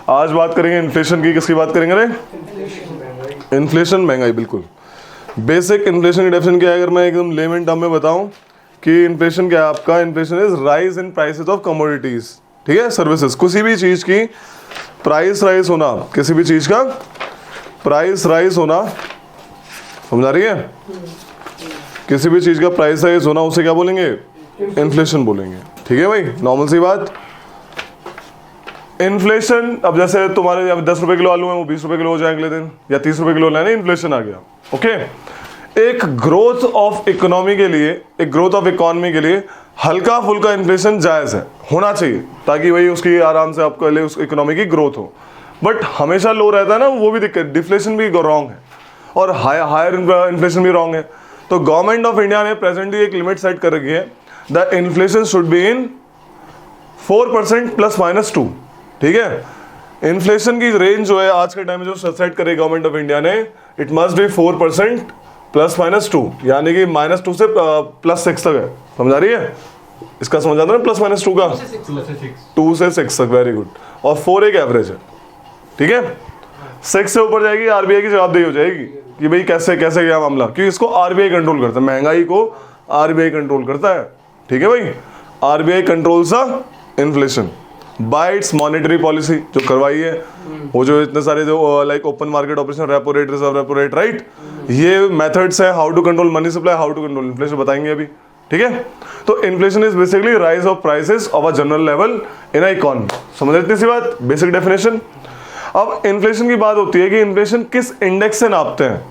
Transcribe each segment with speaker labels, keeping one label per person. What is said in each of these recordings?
Speaker 1: आज बात करेंगे इन्फ्लेशन की। किसकी बात करेंगे रे? इन्फ्लेशन, महंगाई। बिल्कुल बेसिक इन्फ्लेशन की डेफिनेशन क्या है? अगर मैं एकदम लेमन टर्म में बताऊं कि इन्फ्लेशन क्या है आपका, inflation is rise in prices of commodities, ठीक है, सर्विसेज। किसी भी चीज की प्राइस राइज होना, किसी भी चीज का प्राइस राइज होना, समझ आ रही है? किसी भी चीज का प्राइस राइज होना, उसे क्या बोलेंगे? इन्फ्लेशन बोलेंगे, ठीक है भाई, नॉर्मल सी बात। इन्फ्लेशन, अब जैसे तुम्हारे अब 10 रुपए किलो आलू है, वो 20 रुपए किलो हो जाए अगले दिन, या 30 रुपए किलो लेना, इन्फ्लेशन आ गया। ओके, एक ग्रोथ ऑफ इकोनॉमी के लिए, एक ग्रोथ ऑफ इकोनॉमी के लिए हल्का फुल्का इन्फ्लेशन जायज है, होना चाहिए, ताकि वही उसकी आराम से आपको ले उस इकोनॉमी की ग्रोथ हो। बट हमेशा लो रहता है ना, वो भी दिक्कत। डिफ्लेशन भी रॉन्ग है और हायर इन्फ्लेशन भी रॉन्ग है। तो गवर्नमेंट ऑफ इंडिया ने प्रेजेंटली एक लिमिट सेट कर रखी है, the inflation should be in 4% ±2, ठीक है। इन्फ्लेशन की रेंज जो है आज के टाइम में जो सेट करे गवर्नमेंट ऑफ इंडिया ने, इट मस्ट बी 4% ±2, यानी कि -2 से +6 तक है। समझ आ रही है? इसका समझ आता है ना, +-2 का 2 से 6 तक, वेरी गुड। और 4 एक एवरेज है, ठीक है। 6 से ऊपर जाएगी, आरबीआई की जवाबदेही हो जाएगी कि भाई कैसे कैसे क्या मामला, क्योंकि इसको आरबीआई कंट्रोल करता है, महंगाई को आरबीआई कंट्रोल करता है, ठीक है भाई। RBI controls the inflation by its monetary policy, जो करवाई है वो, जो इतने सारे जो like open market operation, repo rate, reserve repo rate, right, ये मेथड्स है how to control money supply, how to control inflation, बताएंगे अभी, ठीक है। तो inflation is basically rise of prices of a general level in a economy. समझ रहे सी बात, बेसिक डेफिनेशन। अब इन्फ्लेशन की बात होती है कि इन्फ्लेशन किस इंडेक्स से नापते हैं।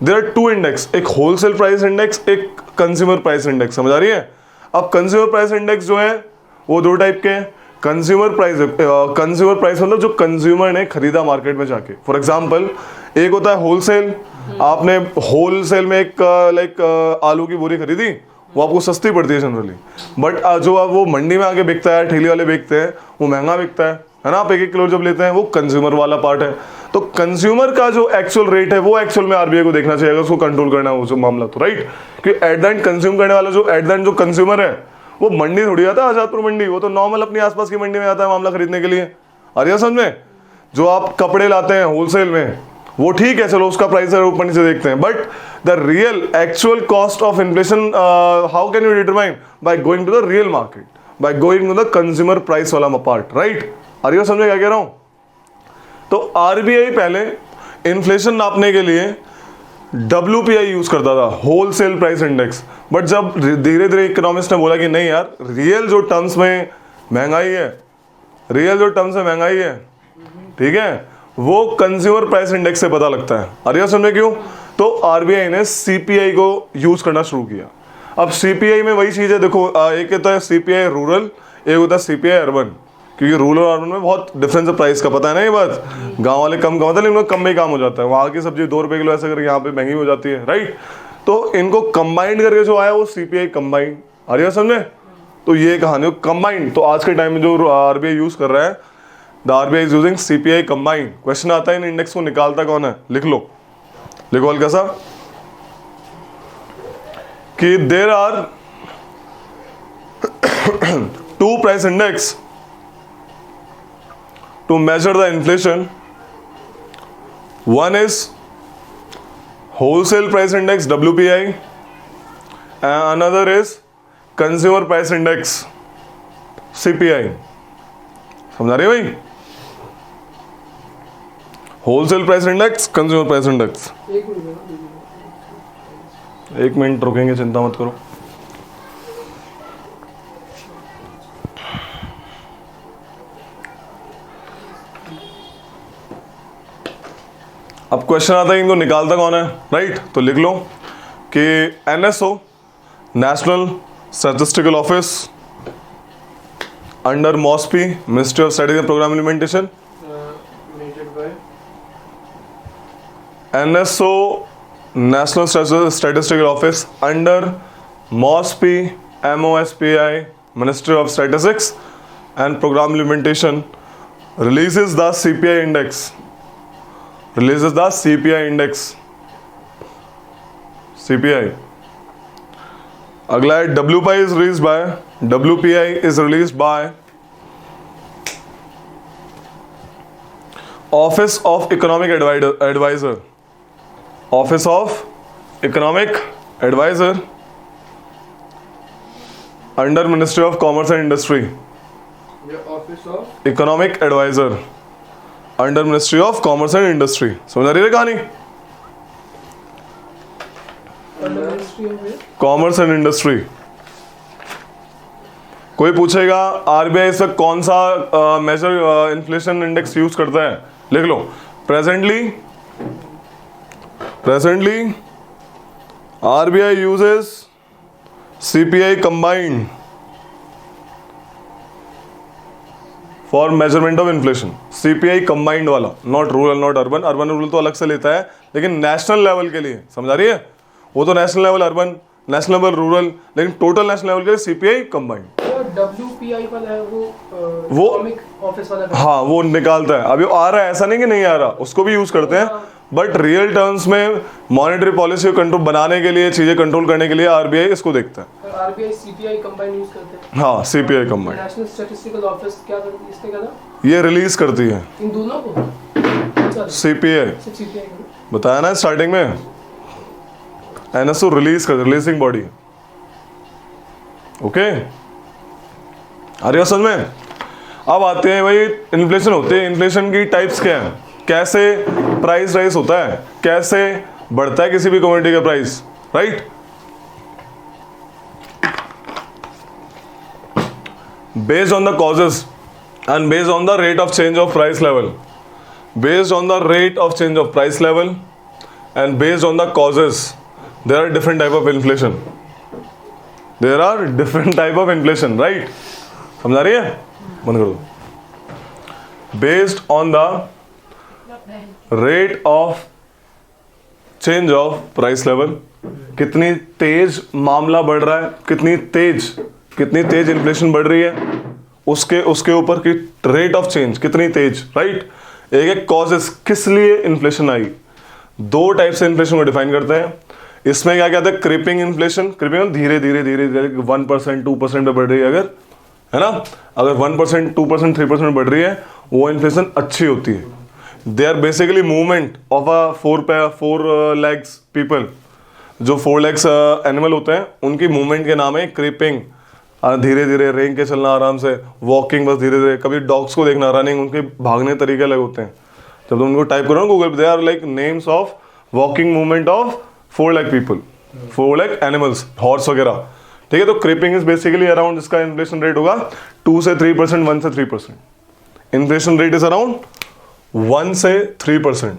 Speaker 1: देयर आर 2 इंडेक्स, एक होलसेल प्राइस इंडेक्स, एक कंज्यूमर प्राइस इंडेक्स। समझ आ रही है? अब कंज्यूमर प्राइस इंडेक्स जो है वो 2 टाइप के हैं। कंज्यूमर प्राइस मतलब जो कंज्यूमर ने खरीदा मार्केट में जाके। फॉर एग्जांपल, एक होता है होलसेल, आपने होलसेल में एक लाइक आलू की बोरी खरीदी, वो आपको सस्ती पड़ती है जनरली, बट जो अब वो मंडी में आके बिकता है, ठेली वाले बेचते हैं, वो महंगा बिकता है ना। आप 1-1 किलो जब लेते हैं, वो कंज्यूमर वाला पार्ट है। तो कंज्यूमर का जो एक्चुअल रेट है, वो एक्चुअल में आरबीआई को देखना चाहिए, उसको कंट्रोल करना है वो जो मामला, तो राइट, क्योंकि एट द एंड कंज्यूम करने वाला जो एट द एंड जो कंज्यूमर है, वो मंडी थोड़ी आता है आजादपुर मंडी, वो तो नॉर्मल अपनी आसपास की मंडी में आता है मामला खरीदने के लिए। अरे समझ में, जो आप कपड़े लाते हैं होलसेल में, वो ठीक है, चलो उसका प्राइस है ऊपर नीचे देखते हैं, but the real actual cost of inflation how can you determine? By going to the real market, by going to the consumer price वाला पार्ट, राइट। अरे ये समझे क्या कह रहा हूं? तो आरबीआई पहले इन्फ्लेशन नापने के लिए WPI यूज करता था, होलसेल प्राइस इंडेक्स। बट जब धीरे धीरे इकोनॉमिस्ट ने बोला कि नहीं यार, रियल जो टर्म्स में महंगाई है, रियल जो टर्म्स में महंगाई है, ठीक है, वो कंज्यूमर प्राइस इंडेक्स से पता लगता है। अरे समझे क्यों? तो आरबीआई ने सीपीआई को यूज करना शुरू किया। अब सीपीआई में वही चीज है, देखो, एक होता है सीपीआई रूरल, एक होता है सीपीआई अर्बन, क्योंकि रूरल और अर्बन में बहुत डिफरेंस है प्राइस का, पता है ना ये बात। गांव वाले कम कमाते हैं, लेकिन कम में काम हो जाता है। वहाँ की सब्जी 2 रुपए किलो ऐसा करके यहाँ पे महंगी हो जाती है, राइट। तो इनको कंबाइंड करके जो आया वो सीपीआई कंबाइंड। अरे समझे? तो ये कहानी कंबाइंड। तो आज के टाइम में जो आरबीआई यूज कर रहा है, the RBI is using CPI combined. Question आता है इन इंडेक्स को निकालता कौन है? लिख लो, लिखो हल्का सा, कि there are 2 price index to measure the inflation. One is wholesale price index WPI and another is consumer price index CPI. समझा रहे भाई? Wholesale price index, consumer price index. 1 minute रुकेंगे, चिंता मत करो। अब क्वेश्चन आता है इनको निकालता कौन है, राइट। तो लिख लो कि NSO, national statistical office, under MOSPI, ministry of strategy and programme implementation. NSO, national statistical office, under MOSPI, MOSPI, ministry of statistics and programme implementation, releases the CPI index. Releases the CPI index. CPI. अगला है WPI is released by, WPI is released by office of economic adviser, office of economic adviser under ministry of commerce and industry,
Speaker 2: office of
Speaker 1: economic adviser under ministry of commerce and industry. समझ आ रही है कहानी? Commerce and industry. कोई पूछेगा RBI इस वक्त कौन सा मेजर इन्फ्लेशन इंडेक्स यूज करता है, लिख लो। Presently RBI uses CPI combined for measurement of inflation. CPI combined वाला, not rural not urban. Urban rural तो अलग से लेता है, लेकिन नेशनल लेवल के लिए, समझ आ रही है? वो तो national level urban, national level rural, लेकिन टोटल नेशनल लेवल के लिए सीपीआई कंबाइंड।
Speaker 2: WPI वाला है वो ऑफिस वाला है।
Speaker 1: हाँ, वो निकालता है। अभी आ रहा है, ऐसा नहीं कि नहीं आ रहा, उसको भी यूज करते हैं, बट रियल टर्म्स में मॉनेटरी पॉलिसी को कंट्रोल बनाने के लिए, चीजें कंट्रोल करने के लिए आरबीआई इसको देखता है।
Speaker 2: आरबीआई सीपीआई कंबाइंड यूज करते हैं।
Speaker 1: हाँ, CPI combined.
Speaker 2: National statistical office क्या करती है, इसने कहा
Speaker 1: ये रिलीज करती है
Speaker 2: इन दोनों को।
Speaker 1: सीपीआई
Speaker 2: सीपीआई
Speaker 1: बताया ना स्टार्टिंग में, एनएसओ रिलीज कर, रिलीजिंग बॉडी। ओके, आ रही हो समझ में? अब आते हैं भाई, इन्फ्लेशन होते हैं, इन्फ्लेशन की टाइप्स क्या है, कैसे प्राइस राइज होता है, कैसे बढ़ता है किसी भी कमोडिटी का price, right? Based on the causes and based on the rate of change of price level, based on the rate of change of price level and based on the causes, there are different type of inflation. There are different type of inflation, right? समझ आ रही है? बंद कर दो। Based on the rate of change of price level, कितनी तेज मामला बढ़ रहा है, कितनी तेज इन्फ्लेशन बढ़ रही है, उसके ऊपर की रेट ऑफ चेंज कितनी तेज, राइट? एक कॉजेस, किस लिए इन्फ्लेशन आई। दो टाइप से इन्फ्लेशन को डिफाइन करते हैं। इसमें क्या कहते हैं, क्रीपिंग इन्फ्लेशन। क्रीपिंग धीरे धीरे 1% 2% पे बढ़ रही है, अगर है ना, अगर 1% 2% 3% बढ़ रही है, वो इन्फ्लेशन अच्छी होती है। They are basically movement of a four legs people. जो 4 लेग्स एनिमल होते हैं, उनकी मूवमेंट के नाम है क्रीपिंग। धीरे धीरे रेंग के चलना, आराम से वॉकिंग, बस धीरे धीरे। कभी डॉग्स को देखना, रनिंग, उनके भागने तरीके अलग होते हैं। जब तुम उनको टाइप करो ना गूगल पे, they are like names of walking movement of 4 leg people, 4 leg animals, horse वगैरह, ठीक है। तो क्रीपिंग इज बेसिकली अराउंड, इसका इन्फ्लेशन रेट होगा 2 से 3%, 1 से 3%। इन्फ्लेशन रेट इज अराउंड 1 से 3%।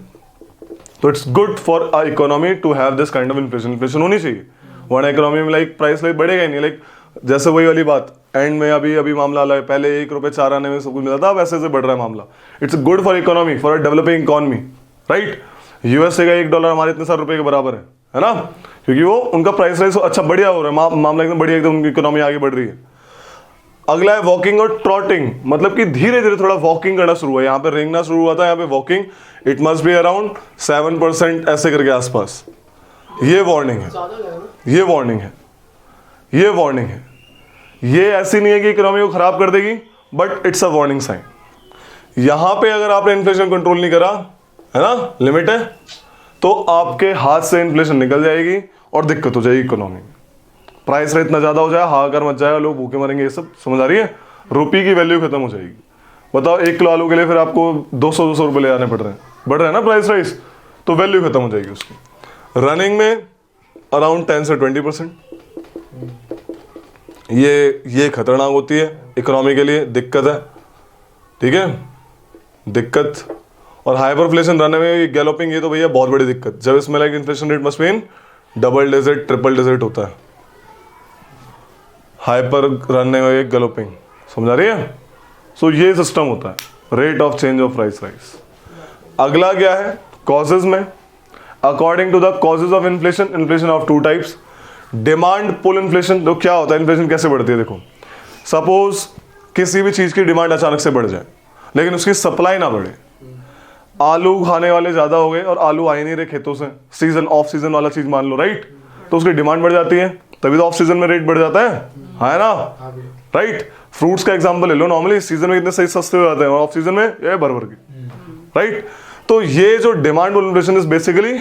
Speaker 1: तो it's good for a economy to have this kind of inflation. Inflation होनी चाहिए, वरना इकोनॉमी में लाइक प्राइस लाइक बढ़ेगा ही नहीं। लाइक जैसे वही वाली बात, एंड में अभी मामला आया, पहले 1 रुपये 4 आने में सब कुछ मिलता था, वैसे से बढ़ रहा है मामला। It's good for economy, for a developing economy, right? USA का $1 हमारे इतने सारे रुपए के बराबर है ना, क्योंकि वो उनका प्राइस राइज अच्छा बढ़िया हो रहा है, मामला एकदम बढ़िया, एकदम उनकी इकोनॉमी आगे बढ़ रही है। अगला है वॉकिंग और ट्रॉटिंग, मतलब कि धीरे धीरे थोड़ा वॉकिंग करना शुरू हुआ। यहाँ पे रेंगना शुरू हुआ था, यहाँ पे walking. It must be around 7% ऐसे करके आसपास। ये वार्निंग है, ये वार्निंग है, ये वार्निंग है। ये ऐसी नहीं है कि इकोनॉमी को खराब कर देगी, but it's a warning sign. यहां पे अगर आपने इन्फ्लेशन कंट्रोल नहीं करा, है ना, लिमिट है, तो आपके हाथ से इन्फ्लेशन निकल जाएगी और दिक्कत हो जाएगी इकोनॉमी में। प्राइस रेट इतना ज्यादा हो जाए, हाहाकार मच जाएगा, लोग भूखे मरेंगे, ये सब समझ आ रही है? रुपये की वैल्यू खत्म हो जाएगी। बताओ, 1 किलो आलू के लिए फिर आपको 200 रुपये ले आने पड़ रहे हैं, बढ़ रहे हैं ना प्राइस राइज, तो वैल्यू खत्म हो जाएगी उसकी। रनिंग में अराउंड 10 से 20%। ये खतरनाक होती है इकोनॉमी के लिए, दिक्कत है, ठीक है, दिक्कत। और हाइपरइन्फ्लेशन रहने में गैलोपिंग, ये तो भैया बहुत बड़ी दिक्कत। जब इसमें like inflation rate must mean double digit, triple digit होता है, हाइपर रहने में एक गैलोपिंग, समझ आ रही है? सो ये सिस्टम होता है rate of change of price rise. अगला क्या है, कॉजेज में, according to the causes of inflation, inflation of 2 types. Demand pull inflation, तो क्या होता है, इन्फ्लेशन कैसे बढ़ती है, देखो, सपोज किसी भी चीज की डिमांड अचानक से बढ़ जाए, लेकिन उसकी सप्लाई ना बढ़े। आलू खाने वाले ज्यादा हो गए और आलू आ ही नहीं रहे खेतों से, सीजन ऑफ सीजन वाला चीज मान लो, राइट? तो उसकी डिमांड बढ़ जाती है, तभी तो ऑफ सीजन में रेट बढ़ जाता है ना, राइट? फ्रूट्स का एग्जांपल ले लो, नॉर्मली सीजन में कितने सही सस्ते हो जाते हैं, और ऑफ सीजन में ये भर भर के, राइट? तो ये जो demand pull inflation is basically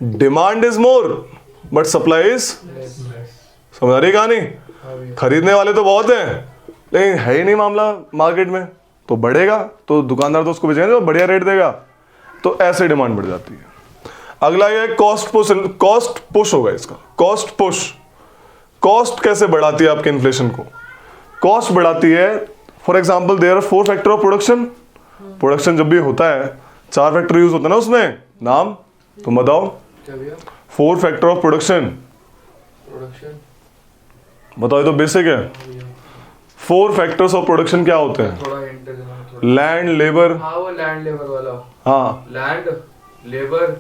Speaker 1: demand is more but supply is, समझ आ रही कहानी? खरीदने वाले तो बहुत हैं लेकिन है ही नहीं मामला मार्केट में, तो बढ़ेगा तो दुकानदार तो उसको बेचेंगे तो बढ़िया रेट देगा, तो ऐसे डिमांड बढ़ जाती है। अगला ये कॉस्ट पुश, कॉस्ट पुश होगा इसका, कॉस्ट पुश। कॉस्ट कैसे बढ़ाती है आपके इन्फ्लेशन को? कॉस्ट बढ़ाती है, for example there are 4 factor of production. Production जब भी होता है 4 फैक्टर यूज होता है ना उसमें, नाम तुम बताओ।
Speaker 2: क्या भैया?
Speaker 1: 4 फैक्टर ऑफ प्रोडक्शन
Speaker 2: प्रोडक्शन
Speaker 1: बताओ, ये तो बेसिक है। 4 फैक्टर्स ऑफ प्रोडक्शन क्या होते हैं?
Speaker 2: थोड़ा हिंट देना थोड़ा।
Speaker 1: लैंड, लेबर,
Speaker 2: हाँ वो लैंड लेबर वाला,
Speaker 1: हाँ,
Speaker 2: लैंड लेबर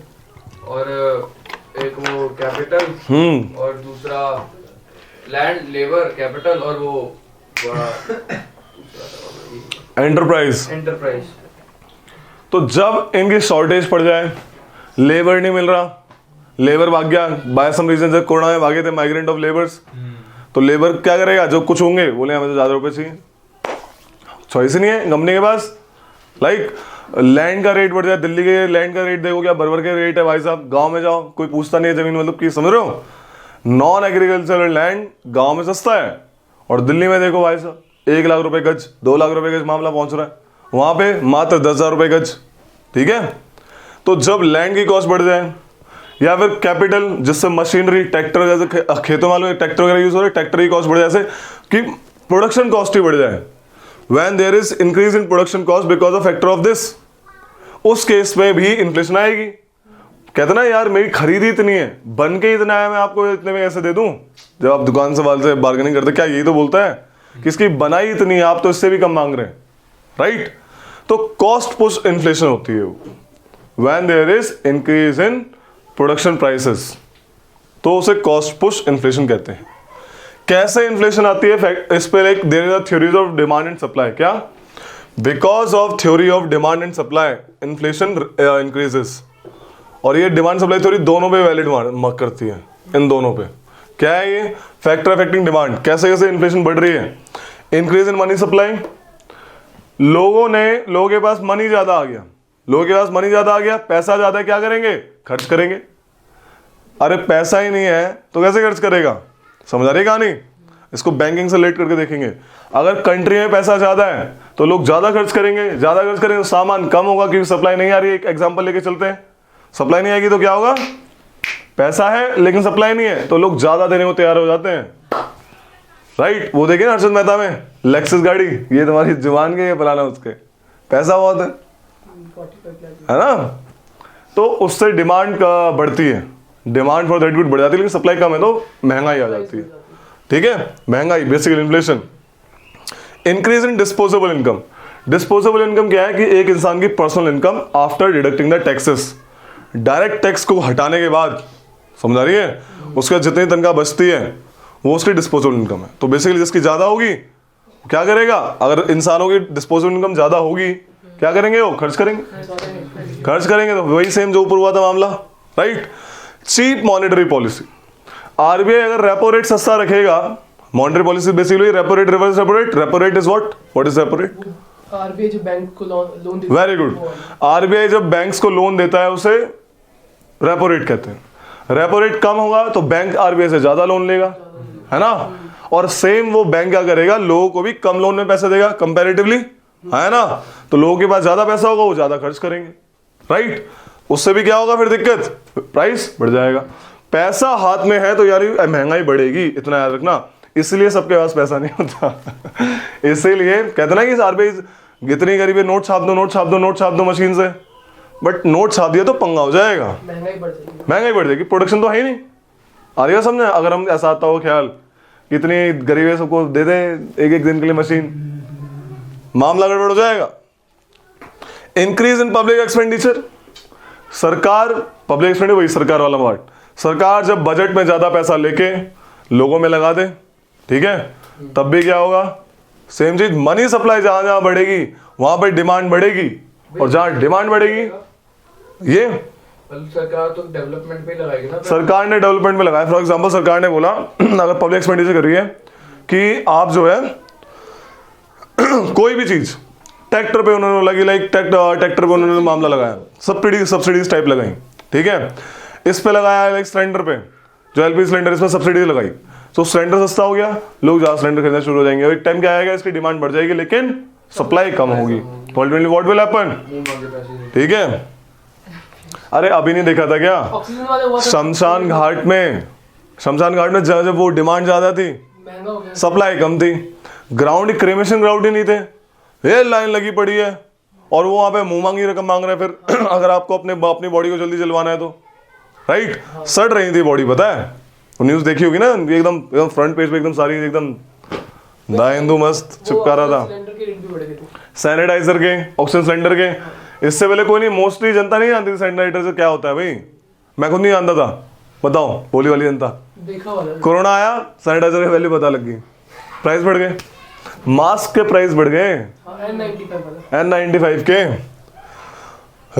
Speaker 2: और एक वो कैपिटल, और दूसरा लैंड लेबर कैपिटल और वो
Speaker 1: एंटरप्राइज।
Speaker 2: एंटरप्राइज।
Speaker 1: तो जब इनकी शॉर्टेज पड़ जाए, लेबर नहीं मिल रहा, लेबर भाग गया बाय सम रीजन से, कोरोना में भागे थे माइग्रेंट ऑफ लेबर्स, तो लेबर क्या करेगा? जो कुछ होंगे बोले हमें तो ज्यादा रुपए चाहिए, चॉइस ही नहीं है कंपनी के पास। लाइक लैंड का रेट बढ़ जाए, दिल्ली के लैंड का रेट देखो क्या बर्बर के रेट है भाई साहब, गांव में जाओ कोई पूछता नहीं है जमीन, मतलब कि समझ रहे हो, नॉन एग्रीकल्चरल लैंड गांव में सस्ता है, और दिल्ली में देखो भाई साहब 1 लाख रुपए गज, 2 लाख रुपए गज मामला पहुंच रहा है, वहां पे मात्र 10,000 रुपए गज। ठीक है, तो जब लैंड की कॉस्ट बढ़ जाए या फिर कैपिटल जिससे मशीनरी, ट्रैक्टर, जैसे खेतों वालों ट्रैक्टर वगैरह यूज हो रहे, ट्रैक्टर की कॉस्ट बढ़ जाए, जैसे कि प्रोडक्शन कॉस्ट ही बढ़ जाए, when there is increase in production cost because of factor of this, उस केस में भी इन्फ्लेशन आएगी। कहते ना यार मेरी खरीदी इतनी है, बन के इतना है, मैं आपको इतने में कैसे दे दूं? जब आप दुकान से वाले से बार्गेनिंग करते क्या यही तो बोलता है कि इसकी बनाई इतनी है, आप तो इससे भी कम मांग रहे हैं, राइट? तो कॉस्ट पुश इन्फ्लेशन होती है when there is increase in production prices, तो उसे कॉस्ट पुश इन्फ्लेशन कहते हैं। कैसे इन्फ्लेशन आती है? इस पे एक there is a theories of demand and supply. क्या? Because of theory of demand and supply inflation increases, और ये डिमांड सप्लाई थ्योरी दोनों पे वैलिड करती है, इन दोनों पे। क्या है ये? फैक्टर अफेक्टिंग डिमांड, कैसे कैसे इन्फ्लेशन बढ़ रही है? इंक्रीज इन मनी सप्लाई, लोगों के पास मनी ज्यादा आ गया, लोगों के पास मनी ज्यादा आ गया, पैसा ज्यादा है, क्या करेंगे? खर्च करेंगे। अरे पैसा ही नहीं है तो कैसे खर्च करेगा? समझ आ रही कहानी? इसको बैंकिंग से रिलेट करके देखेंगे। अगर कंट्री में पैसा ज्यादा है तो लोग ज्यादा खर्च करेंगे, ज्यादा खर्च करेंगे तो सामान कम होगा क्योंकि सप्लाई नहीं आ रही है। एक एग्जांपल लेके चलते हैं, सप्लाई नहीं आएगी तो क्या होगा? पैसा है लेकिन सप्लाई नहीं है तो लोग ज्यादा देने को तैयार हो जाते हैं, राइट? वो देखिए ना हर्षद मेहता में, लेक्सस गाड़ी, ये तुम्हारी जुबान के, ये फलाना उसके, पैसा बहुत है ना? तो उससे डिमांड का बढ़ती है, डिमांड फॉर दैट गुड बढ़ जाती है, लेकिन सप्लाई कम है तो महंगाई आ जाती है। ठीक है, महंगाई basically inflation. Increase in disposable income, disposable income क्या है? कि एक इंसान की personal income after deducting the taxes, direct tax को हटाने के बाद, समझ आ रही है, उसका जितनी तनख्वाह बचती है वो उसकी डिस्पोजेबल इनकम है। तो बेसिकली जिसकी ज्यादा होगी क्या करेगा? अगर इंसानों की डिस्पोजेबल इनकम ज्यादा होगी क्या करेंगे? वो खर्च करेंगे, खर्च करेंगे। तो वही सेम जो ऊपर हुआ था मामला, right? Cheap monetary policy, RBI अगर रेपो रेट सस्ता रखेगा, monetary policy basically repo rate, reverse repo rate, repo rate is what is repo rate?
Speaker 2: RBI जो बैंक को लोन देता है,
Speaker 1: वेरी गुड, आरबीआई जब बैंक्स को लोन देता है उसे रेपो रेट कहते हैं। रेपो रेट कम होगा तो बैंक आरबीआई से ज्यादा लोन लेगा, है ना? और सेम वो बैंक क्या करेगा? लोगों को भी कम लोन में पैसे देगा कंपैरेटिवली, है ना? तो लोगों के पास ज्यादा पैसा होगा, वो ज्यादा खर्च करेंगे, राइट? उससे भी क्या होगा फिर दिक्कत? प्राइस बढ़ जाएगा। पैसा हाथ में है तो यार महंगाई बढ़ेगी, इतना याद रखना। इसलिए सबके पास पैसा नहीं होता इसीलिए कहते ना कि आरबीआई इतनी गरीब है, नोट छाप दो, नोट छाप दो, नोट छाप दो मशीन से, बट नोट छाप दिया तो पंगा हो जाएगा,
Speaker 2: महंगाई बढ़ जाएगी,
Speaker 1: महंगाई बढ़ जाएगी, प्रोडक्शन तो है ही नहीं। आ रही है समझे? अगर हम ऐसा आता हो ख्याल, इतनी गरीब है सबको दे दे एक एक दिन के लिए मशीन, मामला गड़बड़ हो जाएगा। इंक्रीज इन पब्लिक एक्सपेंडिचर, सरकार, पब्लिक एक्सपेंडिचर वही सरकार वाला पार्ट, सरकार जब बजट में ज्यादा पैसा लेके लोगों में लगा दे, ठीक है, तब भी क्या होगा? सेम चीज, मनी सप्लाई जहां जहां बढ़ेगी वहां पर डिमांड बढ़ेगी, और जहां डिमांड बढ़ेगी ये
Speaker 2: सरकार तो डेवलपमेंट पे लगाएगी ना,
Speaker 1: सरकार ने डेवलपमेंट में लगाया। फॉर एग्जांपल सरकार ने बोला अगर पब्लिक एक्सपेंडिचर कर रही है कि आप जो है कोई भी चीज ट्रैक्टर पे उन्होंने लगी, लाइक ट्रैक्टर पे उन्होंने मामला लगाया, सब्सिडीज टाइप लगाई, ठीक है। इस पे लगाया लाइक सिलेंडर पे, जो एलपीजी सिलेंडर, इसमें सब्सिडी लगाई, तो सिलेंडर सस्ता हो गया, लोग ज्यादा सिलेंडर खरीदना शुरू हो जाएंगे। एक टाइम क्या आएगा, इसकी डिमांड बढ़ जाएगी लेकिन सप्लाई कम होगी, अल्टीमेटली व्हाट विल हैपन, ठीक है। अरे अभी नहीं देखा था क्या,
Speaker 3: ऑक्सीजन वाले हुआ था,
Speaker 1: शमशान घाट में जब वो डिमांड ज्यादा थी,
Speaker 3: महंगा हो गया।
Speaker 1: सप्लाई कम थी, ग्राउंड क्रेमेशन ग्राउंड ही नहीं थे, ये लाइन लगी पड़ी है, और वो वहां पे मुंह मांगी रकम मांग रहे हैं। फिर अगर आपको अपनी बॉडी को जल्दी जलवाना है तो, राइट, सड़ रही थी बॉडी, पता है, न्यूज देखी होगी ना, एकदम फ्रंट पेज पे एकदम सारी एकदम दा हिंदू मस्त चिपका रहा था।
Speaker 3: सिलेंडर के रेट भी बढ़े थे।
Speaker 1: सैनिटाइजर के, ऑक्सीजन सिलेंडर के, इससे पहले कोई नहीं, मोस्टली जनता नहीं जानती सैनिटाइजर क्या होता है भाई, मैं खुद नहीं जानता था, बताओ, भोली वाली जनता।
Speaker 3: देखा वाला
Speaker 1: कोरोना आया, सैनिटाइजर की वैल्यू पता लग गई, प्राइस बढ़ गए, मास्क के प्राइस बढ़ गए,
Speaker 3: N95 वाला।
Speaker 1: N95 के।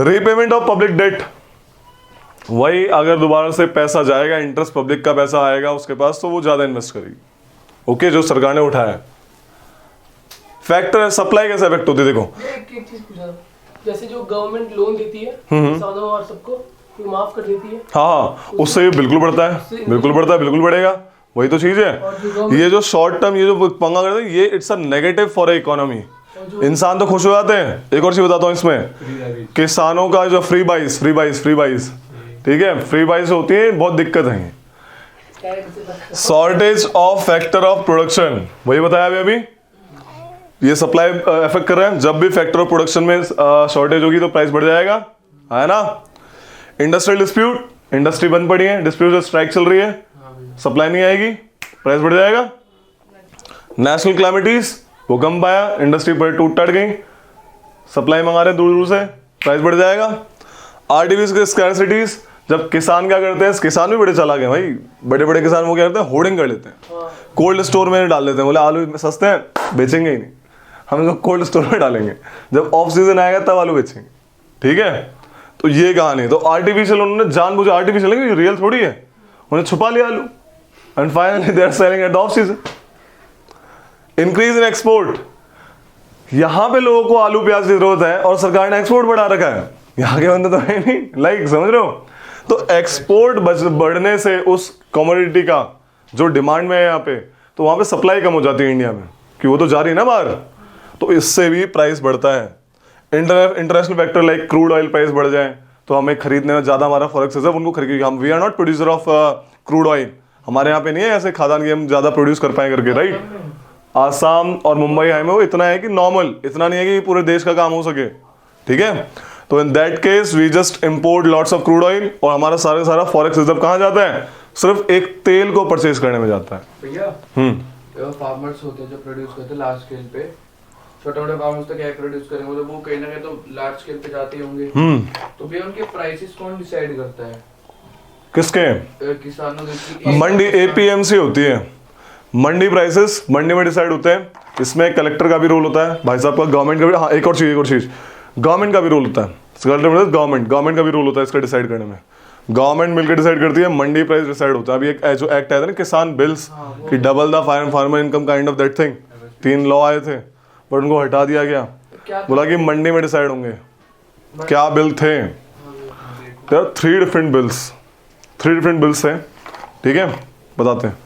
Speaker 1: रीपेमेंट ऑफ पब्लिक डेट, वही अगर दोबारा से पैसा जाएगा, इंटरेस्ट पब्लिक का पैसा आएगा उसके पास, तो वो ज्यादा इन्वेस्ट करेगी, ओके, जो सरकार ने उठाया। फैक्टर सप्लाई कैसे इफेक्ट होती है, देखो
Speaker 3: एक चीज पूछा था, जैसे जो गवर्नमेंट लोन देती है किसानों और सबको, तो माफ कर देती है।
Speaker 1: हाँ, उससे ये बिल्कुल बढ़ता है, बिल्कुल बढ़ता है, बिल्कुल बढ़ेगा, वही तो चीज है। ये जो शॉर्ट टर्म, ये जो पंगा करते हैं, ये it's a negative for economy. इंसान तो खुश हो जाते हैं। एक और चीज बताता हूँ इसमें, किसानों का जो फ्री बाइस, ठीक है, फ्री बाइस होती है, बहुत दिक्कत है। Shortage of factor of production, वही बताया अभी, ये सप्लाई इफेक्ट कर रहे हैं। जब भी फैक्टर ऑफ प्रोडक्शन में शॉर्टेज होगी तो प्राइस बढ़ जाएगा, है ना। इंडस्ट्रियल डिस्प्यूट, इंडस्ट्री बंद पड़ी है, डिस्प्यूट स्ट्राइक चल रही है, सप्लाई नहीं आएगी, प्राइस बढ़ जाएगा। नेशनल क्लैमिटीज, भूकंप आया, इंडस्ट्री पर टूट टट गई, सप्लाई मंगा रहे दूर दूर से, प्राइस बढ़ जाएगा। आरटीवीज के स्कैरसिटीज, जब किसान क्या करते हैं, किसान भी बड़े चालाक हैं भाई, बड़े बड़े किसान वो क्या करते हैं, होर्डिंग कर लेते हैं, कोल्ड स्टोर में डाल देते हैं, बोले आलू सस्ते हैं, बेचेंगे ही नहीं, हम इसको कोल्ड स्टोर में डालेंगे, जब ऑफ सीजन आएगा तब आलू बेचेंगे, ठीक है। तो ये कहानी, तो आर्टिफिशियल उन्होंने जानबूझ, आर्टिफिशियल है, रियल थोड़ी है, उन्हें छुपा लिया आलू, and finally they are selling at the off season. Increase in export, यहां पे लोगों को आलू प्याज की जरूरत है और सरकार ने एक्सपोर्ट बढ़ा रखा है, यहाँ के बंदे तो है नहीं, लाइक समझ रहे हो। तो एक्सपोर्ट बढ़ने से उस कमोडिटी का जो डिमांड में है यहाँ पे, तो वहां पे सप्लाई कम हो जाती है इंडिया में, कि वो तो जा रही है ना बाहर, तो इससे भी प्राइस बढ़ता है। International factor like crude oil price बढ़ जाए तो हमें खरीदने में ज्यादा हमारा फॉरेक्स रिजर्व उनको खरीद, हम we are not producer of crude oil, हमारे यहाँ पे नहीं है ऐसे खादान की हम ज्यादा प्रोड्यूस कर पाए करके, राइट। आसाम और मुंबई हाई में वो इतना है कि नॉर्मल, इतना नहीं है कि पूरे देश का काम हो सके, ठीक है। तो in that case we just import lots of crude oil, और हमारा सारा फॉरेक्स रिजर्व कहाँ जाता है, सिर्फ एक तेल को परचेज करने में जाता है।
Speaker 2: भैया फार्मर्स होते हैं जो प्रोड्यूस करते हैं लार्ज स्केल पे, छोटे मोटे फार्मर्स तो क्या प्रोड्यूस करेंगे, तो वो कहीं ना कहीं तो लार्ज स्केल पे जाते होंगे, तो भैया उनके प्राइसेस कौन डिसाइड करता है,
Speaker 1: किसके,
Speaker 2: किसानों की
Speaker 1: मंडी, एपीएमसी होती है, मंडी प्राइसेस मंडी में डिसाइड होते हैं। इसमें कलेक्टर का भी रोल होता है भाई साहब का, गवर्नमेंट का भी, हाँ एक और चीज गवर्नमेंट का भी रोल होता है, गवर्नमेंट का भी रोल होता है इसका डिसाइड करने में। गवर्नमेंट मिलकर डिसाइड करती है, मंडी प्राइस डिसाइड होता है। अभी एक जो एक्ट आया था ना, किसान बिल्स, कि double the farmer income kind of that thing, 3 law आए थे बट उनको हटा दिया गया, बोला कि मंडी में डिसाइड होंगे। क्या बिल थे, देयर आर 3 डिफरेंट बिल्स हैं, ठीक है, बताते हैं।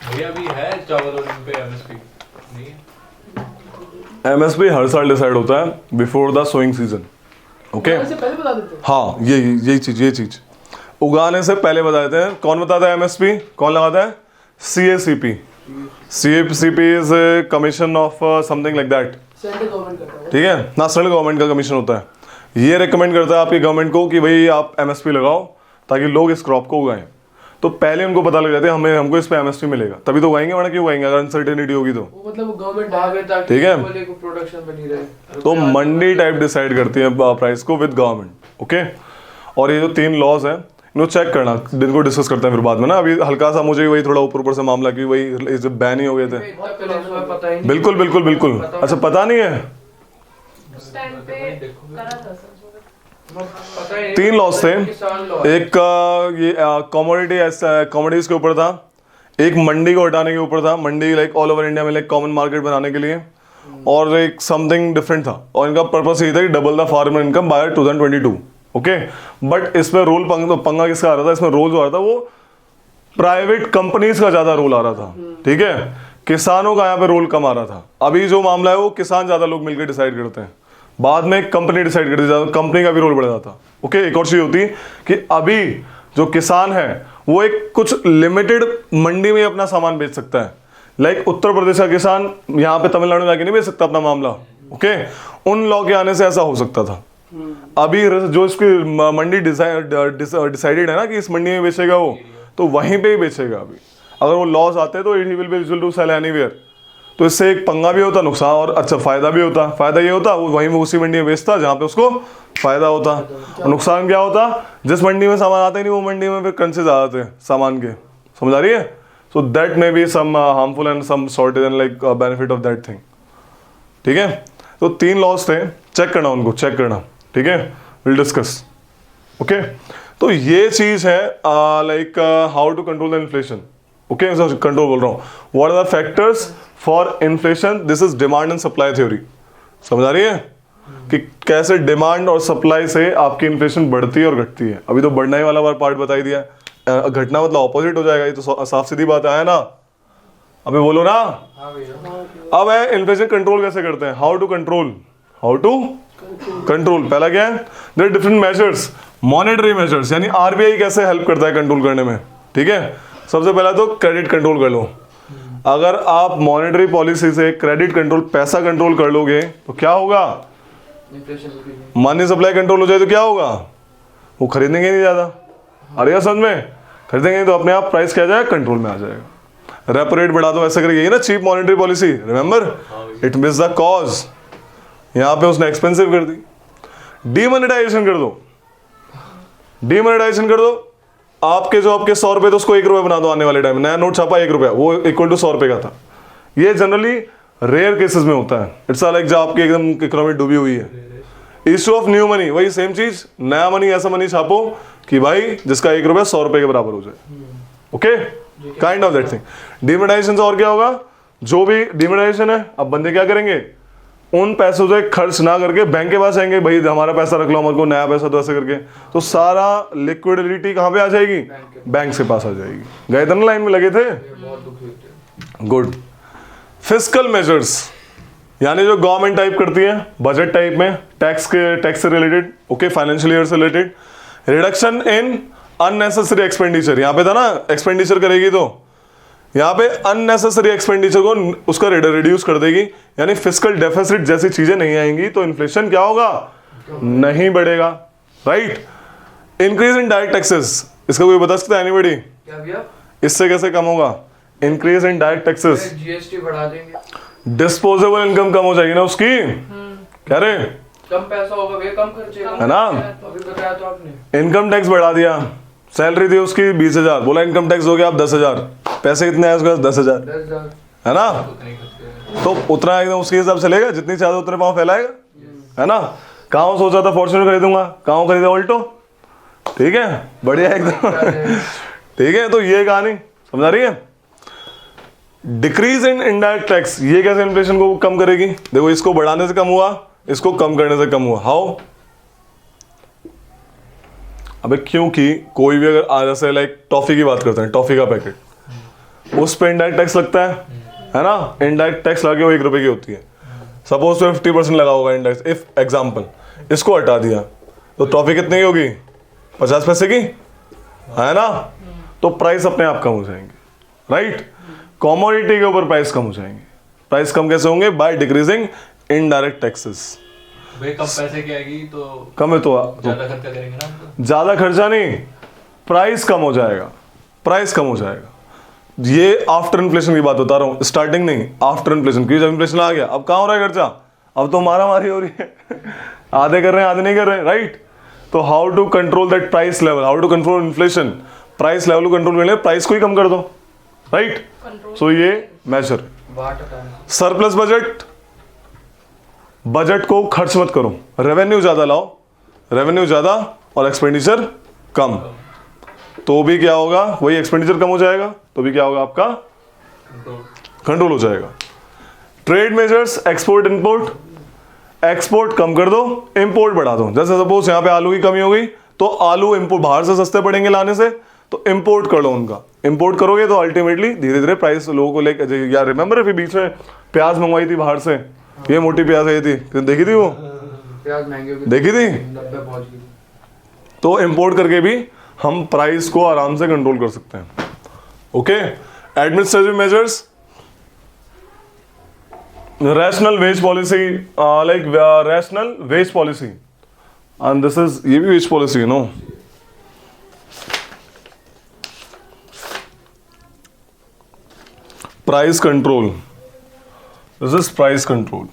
Speaker 4: भैया भी है चावल और इन पे एमएसपी नहीं है?
Speaker 1: एमएसपी हर साल डिसाइड होता है before the sowing season, okay.
Speaker 3: से पहले बता देते हैं।
Speaker 1: हाँ, ये चीज उगाने से पहले बताते हैं। कौन बताता है एमएसपी, कौन लगाता है, CACP is commission of something like that,
Speaker 3: central government करता है।
Speaker 1: ठीक है, नेशनल गवर्नमेंट का कमीशन होता है। ये रिकमेंड करता है आपकी गवर्नमेंट को कि भाई आप एमएसपी लगाओ ताकि लोग इस क्रॉप को उगाएं। तो पहले उनको पता लग जाता है हमको इस पे एमएसपी मिलेगा, तभी तो उगाएंगे, वरना क्यों उगाएंगे अगर अनसर्टेनिटी होगी तो,
Speaker 3: वो मतलब गवर्नमेंट
Speaker 2: भागे ताकि
Speaker 1: ठीक है।
Speaker 2: बोले को प्रोडक्शन बनी रहे।
Speaker 1: तो मंडी टाइप डिसाइड करती है प्राइस को विद गवर्नमेंट, ओके। और ये जो 3 लॉज हैं इनको चेक करना, जिनको डिस्कस करते हैं फिर बाद में ना। अभी हल्का सा मुझे वही थोड़ा ऊपर से मामला कि वही जब बैन ही हो गए थे,
Speaker 2: पता ही नहीं।
Speaker 1: बिल्कुल। अच्छा, पता नहीं है,
Speaker 5: उस टाइम पे करा था सर।
Speaker 1: 3 लॉस थे। एक ये कमोडिटीज के ऊपर था, एक मंडी को हटाने के ऊपर था, मंडी लाइक ऑल ओवर इंडिया में लाइक कॉमन मार्केट बनाने के लिए, और एक समथिंग डिफरेंट था, और इनका पर्पस ये था कि double the farmer income by 2022। Okay, but इसमें रोल पंगा किसका आ रहा था, इसमें रोल जो आ रहा था वो प्राइवेट कंपनीज का ज्यादा रोल आ रहा था। ठीक है, किसानों का यहाँ पे रोल कम आ रहा था। अभी जो मामला है वो किसान ज्यादा लोग मिलकर डिसाइड करते हैं, बाद में कंपनी डिसाइड करती है, कंपनी का भी रोल बढ़ जाता। ओके, एक और चीज होती कि अभी जो किसान है वो एक कुछ लिमिटेड मंडी में अपना सामान बेच सकता है। लाइक उत्तर प्रदेश का किसान यहाँ पे तमिलनाडु में जाके नहीं बेच सकता अपना मामला। ओके, उन लॉ के आने से ऐसा हो सकता था। अभी जो इसकी मंडी डिसाइडेड है ना कि इस मंडी में बेचेगा वो, तो वहीं पे ही बेचेगा। अभी अगर वो लॉज आते तो it will be eligible to sell anywhere. तो इससे एक पंगा भी होता, नुकसान और अच्छा फायदा भी होता। फायदा ये होता वो वहीं उसी मंडी में बेचता जहाँ पे उसको फायदा होता, और नुकसान क्या होता, जिस मंडी में सामान आता ही नहीं वो मंडी में फिर कंसेस आ जाते हैं सामान के। समझ आ रही है? So that may be some harmful and some shortage and like benefit of that thing. ठीक है, तो 3 लॉस थे, चेक करना उनको, चेक करना। ठीक है, विल डिस्कस। ओके, तो ये चीज है like how to control the inflation. Okay, control बोल रहा हूँ। What are the factors for inflation? This is demand and supply theory. समझ आ रही है कि कैसे डिमांड और सप्लाई से आपकी इन्फ्लेशन बढ़ती है और घटती है। अभी तो बढ़ने वाला पार्ट बता ही दिया, घटना मतलब ऑपोजिट हो जाएगा। ये तो साफ सीधी बात है ना। अबे बोलो ना।
Speaker 2: हाँ भैया।
Speaker 1: अब है इन्फ्लेशन कंट्रोल कैसे करते हैं, how to control, how to control. पहला क्या है, there different measures, monetary measures, यानी आरबीआई कैसे हेल्प करता है कंट्रोल करने में। ठीक है, सबसे पहला तो क्रेडिट कंट्रोल कर लो। अगर आप मॉनेटरी पॉलिसी से क्रेडिट कंट्रोल, पैसा कंट्रोल कर लोगे तो क्या होगा, मनी सप्लाई कंट्रोल हो जाए तो क्या होगा, वो खरीदेंगे नहीं ज्यादा। अरे यार समझ में, खरीदेंगे तो अपने आप प्राइस क्या जाएगा, कंट्रोल में आ जाएगा। रेपो रेट बढ़ा दो, ऐसा करेंगे, यही ना cheap monetary policy, remember it miss the cause. यहां पे उसने एक्सपेंसिव कर दी। डीमोनेटाइजेशन कर दो, डीमोनेटाइजेशन कर दो। आपके जो आपके 100 रुपए तो उसको 1 रुपए बना दो। आने वाले टाइम नया नोट छापा 1 रुपया, वो इक्वल टू 100 रुपए का था। ये जनरली रेयर केसेस में होता है। इट्स लाइक जब आपकी एकदम इकोनॉमी डूबी हुई है। इशू ऑफ न्यू मनी, वही सेम चीज, नया मनी, ऐसा मनी छापो कि भाई जिसका 1 रुपया 100 रुपए के बराबर हो जाए। Okay, kind of that thing. Demonetization से और क्या होगा, जो भी डीमोनेटाइजेशन है, अब बंदे क्या करेंगे, उन पैसों से खर्च ना करके बैंक के पास आएंगे, भाई हमारा पैसा रख लो, हमारे को नया पैसा दो, ऐसे करके। तो सारा लिक्विडिटी कहाँ पे आ जाएगी, बैंक के पास आ जाएगी। गए थे ना, लाइन में लगे थे।
Speaker 2: बहुत दुखी होते हैं।
Speaker 1: गुड। फिस्कल मेजर्स, यानी जो गवर्नमेंट टाइप करती है, बजट टाइप में, टैक्स से रिलेटेड। ओके, फाइनेंशियल ईयर से related. Reduction in unnecessary expenditure, यहाँ पे था ना एक्सपेंडिचर करेगी तो यहाँ पे अननेसेसरी एक्सपेंडिचर को उसका रिड्यूस कर देगी, यानी फिस्कल डेफिसिट जैसी चीजें नहीं आएंगी तो इन्फ्लेशन क्या होगा, नहीं बढ़ेगा। Right. Increase in direct taxes, इसका कोई बता सकता है एनीबॉडी,
Speaker 2: क्या भैया?
Speaker 1: इससे कैसे कम होगा, increase in direct taxes.
Speaker 2: GST बढ़ा देंगे,
Speaker 1: डिस्पोजेबल इनकम कम हो जाएगी ना उसकी। क्या रे,
Speaker 2: कम पैसा होगा भैया, कम खर्चे
Speaker 1: है ना।
Speaker 2: अभी बताया तो आपने।
Speaker 1: इनकम टैक्स बढ़ा दिया, सैलरी थी उसकी 20,000, बोला इनकम टैक्स हो गया आप 10,000, पैसे कितने आए उसके पास 10,000,
Speaker 2: 10,000
Speaker 1: है ना। तो उतना एकदम उसके हिसाब से लेगा, जितनी चाहता उतने पाँव फैलाएगा, है ना। कहाँ सोचा था फॉर्च्यूनर खरीदूंगा, कहाँ खरीदा ऑल्टो। ठीक है, बढ़िया एकदम। ठीक है, तो ये कहानी समझ आ रही है। डिक्रीज इन इनडायरेक्ट टैक्स, ये कैसे इन्फ्लेशन को कम करेगी, देखो इसको बढ़ाने से कम हुआ, इसको कम करने से कम हुआ। हाउ, अबे क्योंकि कोई भी अगर आज ऐसे लाइक टॉफी की बात करते हैं, टॉफी का पैकेट, उस पे इनडायरेक्ट टैक्स लगता है ना। इनडायरेक्ट टैक्स लगा के वो 1 रुपए की होती है। सपोज तो 50% लगा होगा इनडायरेक्ट, इफ एग्जाम्पल, इसको हटा दिया तो टॉफी कितने की होगी, 50 पैसे की, है ना। तो प्राइस अपने आप कम हो जाएंगे। राइट, कॉमोडिटी के ऊपर प्राइस कम हो जाएंगे। प्राइस कम कैसे होंगे, बाय डिक्रीजिंग इनडायरेक्ट टैक्सेस।
Speaker 4: भाई कम पैसे की आएगी तो
Speaker 1: कम है तो
Speaker 4: ज्यादा खर्चा करेंगे ना हम तो।
Speaker 1: ज्यादा खर्चा नहीं, प्राइस कम हो जाएगा, प्राइस कम हो जाएगा। ये आफ्टर इन्फ्लेशन की बात बता रहा हूँ, स्टार्टिंग नहीं, आफ्टर इन्फ्लेशन। क्योंकि जब इन्फ्लेशन आ गया अब कहाँ हो रहा है खर्चा, अब तो मारा मारी हो रही है। आधे कर रहे हैं, आधे नहीं कर रहे हैं। राइट, तो how to control that price level, how to control inflation, price level को कंट्रोल करने, प्राइस को ही कम कर दो। राइट, सो ये मेजर। सरप्लस बजट, बजट को खर्च मत करो, रेवेन्यू ज्यादा लाओ, रेवेन्यू ज्यादा और एक्सपेंडिचर कम, तो भी क्या होगा, वही एक्सपेंडिचर कम हो जाएगा तो भी क्या होगा, आपका कंट्रोल हो जाएगा। Trade measures, export import, export कम कर दो, इंपोर्ट बढ़ा दो। जैसे सपोज यहाँ पे आलू की कमी हो गई तो आलू इंपोर्ट बाहर से सस्ते पड़ेंगे लाने से, तो इंपोर्ट कर लो उनका। इंपोर्ट करोगे तो अल्टीमेटली धीरे धीरे प्राइस लोगों को लेकर, यार रिमेंबर अभी बीच में प्याज मंगवाई थी बाहर से, ये मोटी प्याज आई थी, देखी थी वो,
Speaker 2: प्याज महंगे हो गए,
Speaker 1: देखी थी।
Speaker 2: 90 पहुंच गई।
Speaker 1: तो इंपोर्ट करके भी हम प्राइस को आराम से कंट्रोल कर सकते हैं। Okay, administrative measures, rational wage policy, like rational wage policy, and this is, ये भी वेज पॉलिसी है no. Price control, this is price control.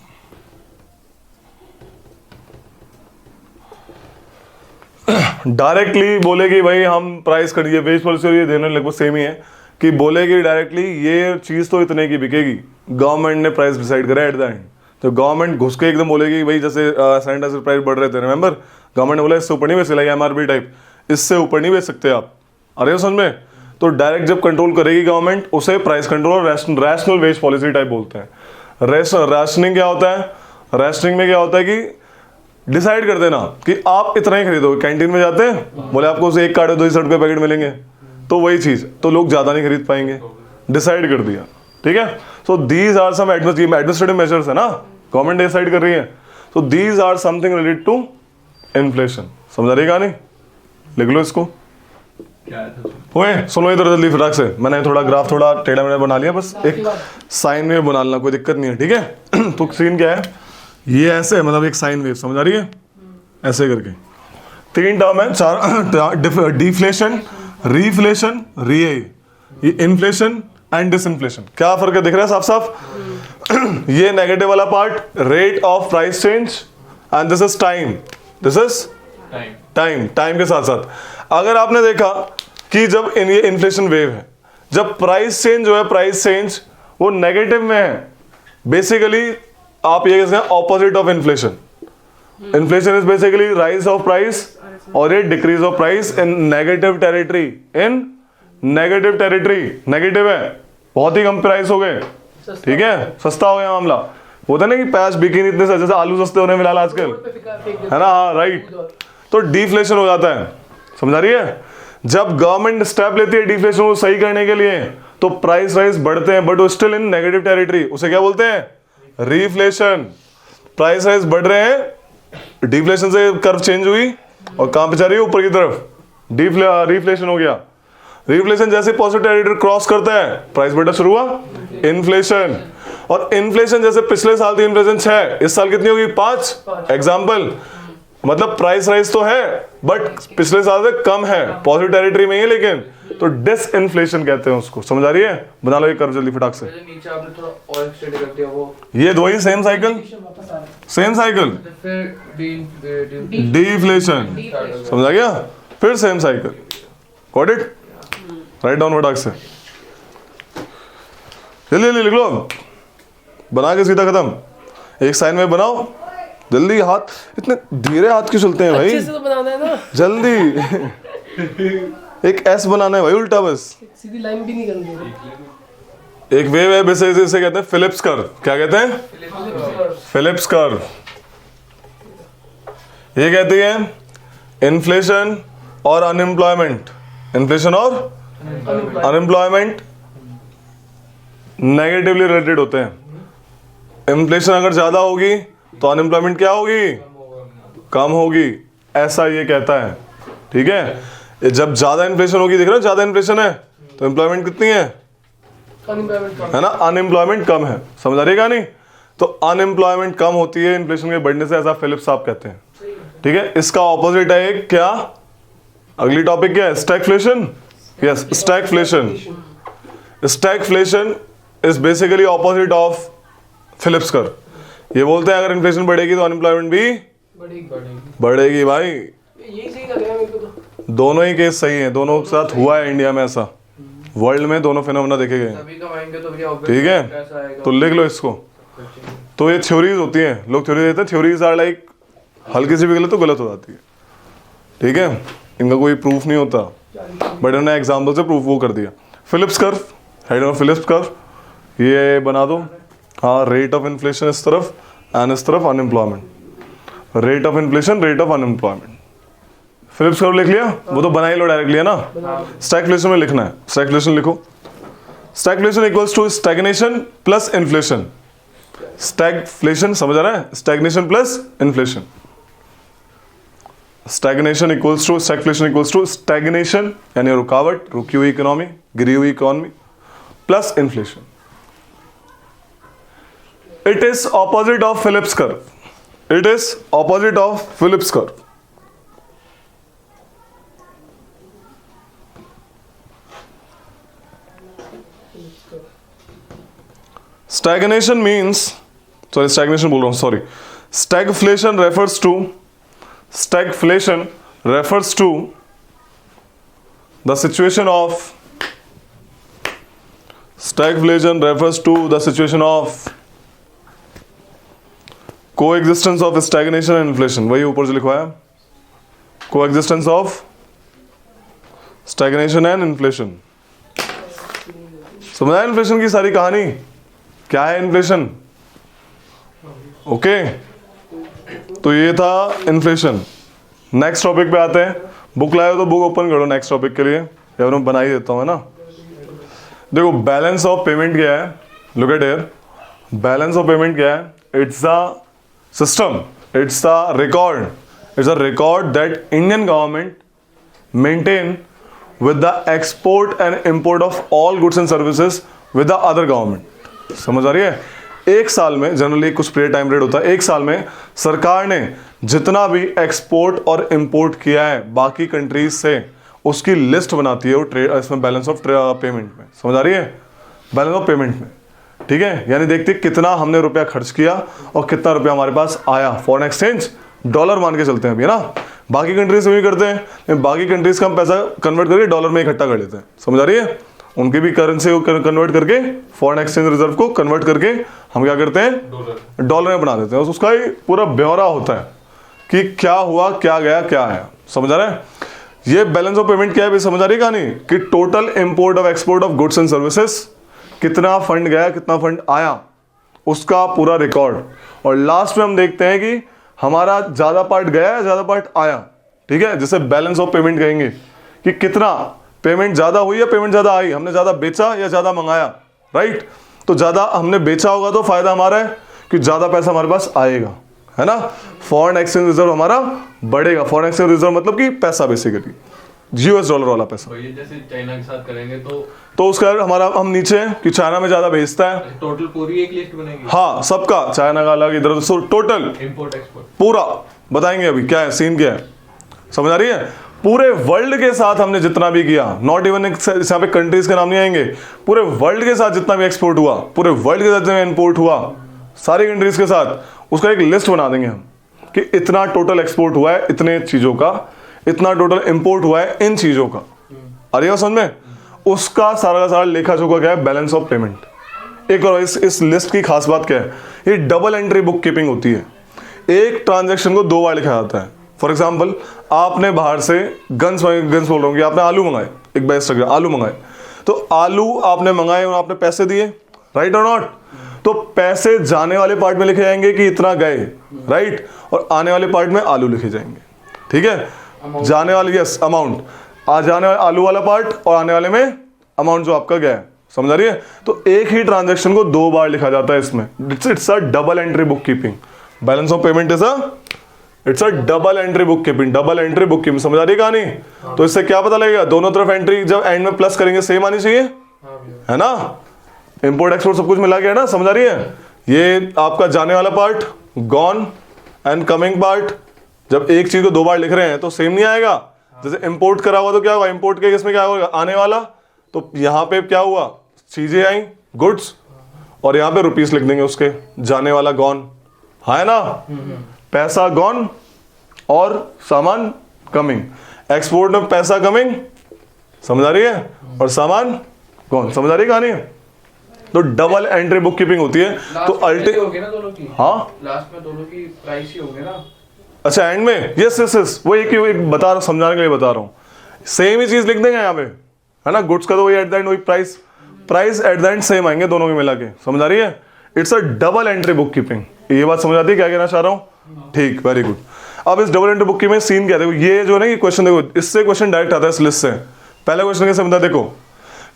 Speaker 1: Directly बोले कि भाई हम प्राइस करिए, वेज पॉलिसी और ये देने लगभग सेम ही है कि बोले कि डायरेक्टली ये चीज़ तो इतने की बिकेगी, गवर्नमेंट ने प्राइस डिसाइड करा एट द एंड। तो गवर्नमेंट घुस के एकदम बोलेगी भाई, जैसे सैनिटाइजर प्राइस बढ़ रहे थे रिमेंबर, गवर्नमेंट ने बोला इससे ऊपर नहीं बेच सकते, MRP टाइप, इससे ऊपर नहीं बेच सकते आप, अरे समझ में। तो डायरेक्ट जब कंट्रोल करेगी गवर्नमेंट, उसे price control, rational wage policy type बोलते हैं। रैशनिंग क्या होता है? रैशनिंग में क्या होता है कि डिसाइड कर देना कि आप इतना ही खरीदोगे। कैंटीन में जाते हैं, बोले आपको उसे एक कार्ड 260 रुपये पैकेट मिलेंगे, तो वही चीज़ तो लोग ज़्यादा नहीं खरीद पाएंगे, डिसाइड कर दिया, ठीक है। So these are some administrative measures है ना, गवर्नमेंट डिसाइड कर रही है। So these are something related to inflation. समझ रही कहानी? लिख लो इसको। ओए सुनो इधर जल्दी फटाक से, मैंने थोड़ा ग्राफ थोड़ा टेढ़ा मेढ़ा बना लिया, बस एक साइन वेव बना लेना, कोई दिक्कत नहीं है, ठीक है। तो सीन क्या है, ये ऐसे है, मतलब एक साइन वेव, समझ आ रही है, ऐसे करके 3 टर्म है, 4 डिफ्लेशन, रीफ्लेशन, ये इन्फ्लेशन एंड डिसइन्फ्लेशन। क्या फर्क है, दिख रहा है साफ साफ? ये नेगेटिव वाला part rate of price change and this is time, this is time के साथ साथ अगर आपने देखा कि जब ये इन्फ्लेशन वेव है, जब प्राइस चेंज जो है, प्राइस चेंज वो नेगेटिव में है, बेसिकली आप ये कहते हैं opposite of inflation. Inflation is basically rise of price और ये decrease of price in negative territory, in negative territory. Negative है, बहुत ही कम प्राइस हो गए, ठीक है, सस्ता हो गया मामला। होता ना कि प्याज बिकी नहीं इतने से, जैसे आलू सस्ते होने फिलहाल आजकल, है ना, हाँ राइट। तो डिफ्लेशन हो जाता है, समझ आ रही है। जब गवर्नमेंट स्टेप लेती है डिफ्लेशन को सही करने के लिए, तो प्राइस राइज बढ़ते हैं, बट वो स्टिल इन नेगेटिव टेरिटरी, उसे क्या बोलते हैं, रिफ्लेशन। प्राइस राइज बढ़ रहे हैं, डिफ्लेशन से कर्व चेंज हुई और कहां पे जा रही है, ऊपर की तरफ, रिफ्लेशन हो गया। रिफ्लेशन जैसे पॉजिटिव टेरिटरी क्रॉस करता है, प्राइस बढ़ना शुरू हुआ, इन्फ्लेशन। और इन्फ्लेशन जैसे पिछले साल थी इन्फ्लेशन 6, इस साल कितनी होगी, 5। एग्जाम्पल, मतलब प्राइस राइज तो है बट पिछले साल से कम है, पॉजिटिव टेरिटरी में ही है, लेकिन तो डिसइन्फ्लेशन कहते हैं उसको। समझ आ रही है? बना लो ये कर्व जल्दी फटाक से।
Speaker 2: नीचे आपने थोड़ा और एक्सटेंड कर दिया वो,
Speaker 1: ये दो ही सेम साइकिल, सेम साइकिल,
Speaker 2: फिर
Speaker 1: डिफ्लेशन, समझ आ गया, फिर same cycle. Got it? Write down फटाक से, जल्दी जल्दी लिख लो, बना के सीधा खत्म। एक साइन में बनाओ जल्दी, हाथ इतने धीरे हाथ क्यों चलते हैं भाई,
Speaker 3: अच्छे से तो बनाना है ना,
Speaker 1: जल्दी। एक एस बनाना है भाई उल्टा, बस
Speaker 3: सीधी लाइन भी नहीं करनी।
Speaker 1: एक वेव है, इसे कहते हैं फिलिप्स कर्व। क्या कहते हैं? Phillips curve. ये कहती है इन्फ्लेशन और अनएम्प्लॉयमेंट, इन्फ्लेशन और अनएम्प्लॉयमेंट नेगेटिवली रिलेटेड होते हैं। इन्फ्लेशन अगर ज्यादा होगी तो अनएम्प्लॉयमेंट क्या होगी, कम होगी, ऐसा ये कहता है, ठीक है। जब ज्यादा इन्फ्लेशन होगी, देख रहे हो ज्यादा इन्फ्लेशन है तो एम्प्लॉयमेंट कितनी है ना, अनएम्प्लॉयमेंट कम है। समझ आ रही है नहीं? तो अनएम्प्लॉयमेंट कम होती है इन्फ्लेशन के बढ़ने से, ऐसा फिलिप्स साहब कहते हैं, ठीक है। इसका ऑपोजिट है एक, क्या अगली टॉपिक क्या है, stagflation. Yes, stagflation. Stagflation is basically opposite of Phillips curve. ये बोलते हैं अगर इन्फ्लेशन बढ़ेगी तो अनएम्प्लॉयमेंट भी बढ़ेगी भाई।
Speaker 3: यही सही लग रहा है मेरे को तो।
Speaker 1: दोनों ही केस सही है, दोनों के साथ हुआ है इंडिया में ऐसा, वर्ल्ड में दोनों फिनोमेना देखे गए,
Speaker 2: तभी तो आएंगे तो भैया
Speaker 1: ठीक है।
Speaker 2: कैसा आएगा?
Speaker 1: तो लिख लो इसको। तो ये थ्योरीज होती हैं, लोग थ्योरी देते हैं, थ्योरीज आर लाइक हल्की सी भी गलत तो गलत हो जाती है, ठीक है, इनका कोई प्रूफ नहीं होता, बट इन्होंने एग्जाम्पल से प्रूफ वो कर दिया। Phillips curve, head of Phillips curve, ये बना दो। हाँ, रेट ऑफ इन्फ्लेशन इस तरफ एंड इस तरफ unemployment, rate of inflation, rate of unemployment. Phillips curve लिख लिया? वो तो बना ही लो डायरेक्टली, है ना? स्टैगफ्लेशन में लिखना है, स्टैगफ्लेशन लिखो। Stagflation equals to stagnation plus inflation. Stagflation समझ आ रहा है? Stagnation plus inflation. Stagnation equals to stagflation equals to stagnation यानी रुकावट, रुकी हुई इकोनॉमी, गिरी हुई economy, plus inflation. It is opposite of Phillips curve. It is opposite of Phillips curve. Stagnation means, sorry, stagnation बोल रहा हूँ, sorry. Stagflation refers to the situation of coexistence of stagnation and inflation. वही ऊपर जो लिखवाया, coexistence of stagnation and inflation. समझा inflation की सारी कहानी? क्या है इन्फ्लेशन? ओके, तो ये था इन्फ्लेशन। नेक्स्ट टॉपिक पे आते हैं। बुक लाए हो तो बुक ओपन करो नेक्स्ट टॉपिक के लिए, या मैं बना ही देता हूँ, है ना? देखो बैलेंस ऑफ पेमेंट क्या है, look at here. Balance of payment क्या है? It's a system, it's a record that Indian government maintain with the export and import of all goods and services with the other government। समझ आ रही है? एक साल में जनरली कुछ पीरियड टाइम पीरियड होता है, एक साल में सरकार ने जितना भी एक्सपोर्ट और इंपोर्ट किया है बाकी कंट्रीज से उसकी लिस्ट बनाती है वो ट्रेड, इसमें बैलेंस ऑफ पेमेंट में। समझ आ रही है? बैलेंस ऑफ पेमेंट में, ठीक है? यानी देखते कितना हमने रुपया खर्च किया और कितना रुपया हमारे पास आया। फॉरेन एक्सचेंज डॉलर मान के चलते हैं अभी, है ना? बाकी कंट्रीज में भी करते हैं, बाकी कंट्रीज का हम पैसा कन्वर्ट करके डॉलर में इकट्ठा कर लेते हैं। समझ आ रही है? उनकी भी करेंसी को कन्वर्ट करके, फॉरेन एक्सचेंज रिजर्व को कन्वर्ट करके हम क्या करते हैं? डॉलर में बना देते हैं। उसका ही पूरा ब्यौरा होता है कि क्या हुआ, क्या गया, क्या आया। समझ आ रहा है? ये बैलेंस ऑफ पेमेंट क्या है? समझ आ रही है कहानी? कि total import of export of goods and services, कितना फंड गया, कितना फंड आया, उसका पूरा रिकॉर्ड। और लास्ट में हम देखते हैं कि हमारा ज्यादा पार्ट गया या ज्यादा पार्ट आया, ठीक है? जिसे बैलेंस ऑफ पेमेंट कहेंगे कि कितना पेमेंट ज्यादा हुई या पेमेंट ज्यादा आई, हमने ज्यादा बेचा या ज्यादा मंगाया, राइट? तो ज्यादा हमने बेचा होगा तो फायदा हमारा है कि ज्यादा पैसा हमारे पास आएगा, है ना? फॉरेन एक्सचेंज रिजर्व हमारा बढ़ेगा। फॉरेन एक्सचेंज रिजर्व मतलब कि पैसा, बेसिकली यूएस डॉलर वाला पैसा।
Speaker 4: जैसे चाइना के साथ करेंगे
Speaker 1: तो उसका हमारा हम नीचे कि चाइना में ज्यादा भेजता है,
Speaker 4: टोटल पूरी एक लिस्ट बनेगी।
Speaker 1: हाँ, सबका, चाइना का अलग, इधर टोटल
Speaker 4: इंपोर्ट एक्सपोर्ट
Speaker 1: पूरा बताएंगे अभी क्या है, सीन क्या है। समझ आ रही है? पूरे वर्ल्ड के साथ हमने जितना भी किया, नॉट इवन यहाँ पे कंट्रीज के नाम नहीं आएंगे, पूरे वर्ल्ड के साथ जितना भी एक्सपोर्ट हुआ, पूरे वर्ल्ड के साथ जितना इंपोर्ट हुआ, सारी कंट्रीज के साथ, उसका एक लिस्ट बना देंगे हम कि इतना टोटल एक्सपोर्ट हुआ है इतने चीजों का, इतना टोटल इंपोर्ट हुआ है इन चीजों का। आ रही है समझ में? उसका सारा का सारा लेखा जोखा क्या है? Balance of payment. एक और इस लिस्ट की खास बात क्या है? ये डबल एंट्री बुक कीपिंग होती है। एक ट्रांजैक्शन को 2 बार लिखा जाता है। फॉर एग्जाम्पल, आपने बाहर से गन्स बोल रहा हूँ कि आपने आलू मंगाए, एक बेस्ट लग रहा है, आलू मंगाए, तो आलू आपने मंगाए और आपने पैसे दिए, राइट और नॉट? तो पैसे जाने वाले पार्ट में लिखे जाएंगे कि इतना गए, राइट? और आने वाले पार्ट में आलू लिखे जाएंगे, ठीक है? जाने वाले, यस, अमाउंट, आ जाने वाले आलू वाला पार्ट और आने वाले में अमाउंट जो आपका गया है। समझ आ रही है? तो एक ही ट्रांजैक्शन को 2 बार लिखा जाता है इसमें। It's a double entry book keeping. Balance of payment it's a double entry book keeping. Double entry book keeping, समझ आ रही है कहानी? तो इससे क्या पता लगेगा? दोनों तरफ एंट्री जब एंड में प्लस करेंगे सेम आनी चाहिए, है ना? इंपोर्ट एक्सपोर्ट सब कुछ मिला गया ना? समझ आ रही है? ये आपका जाने वाला part gone and coming part, जब एक चीज को 2 बार लिख रहे हैं तो सेम नहीं आएगा। जैसे इंपोर्ट करा हुआ तो क्या होगा? इंपोर्ट के इसमें क्या होगा? आने वाला, तो यहाँ पे क्या हुआ? चीजें आई, गुड्स, और यहाँ पे रुपीस लिख देंगे उसके, जाने वाला गॉन, है ना? पैसा गॉन और सामान कमिंग। एक्सपोर्ट में पैसा कमिंग, समझ आ रही है? और सामान गॉन। समझ आ रही है कहानी? तो डबल एंट्री बुक कीपिंग होती है। तो अल्टीमेट, हाँ,
Speaker 2: लास्ट में दोनों की प्राइस ही होंगे ना?
Speaker 1: अच्छा, एंड में, यस यस यस, वो एक बता रहा हूँ, समझाने के लिए बता रहा हूँ। सेम ही चीज लिख देंगे यहाँ पे, है ना? गुड्स का तो वही एट द एंड, वही price at the end same आएंगे दोनों के मिला के। समझ आ रही है? It's a double entry book keeping. ये बात समझ आती है क्या कहना चाह रहा हूं? ठीक, वेरी गुड। अब इस डबल एंट्री बुक कीपिंग में सीन क्या है, देखो ये जो है ना ये क्वेश्चन, देखो इससे क्वेश्चन डायरेक्ट आता है इस लिस्ट से। पहला क्वेश्चन कैसे बनता है, देखो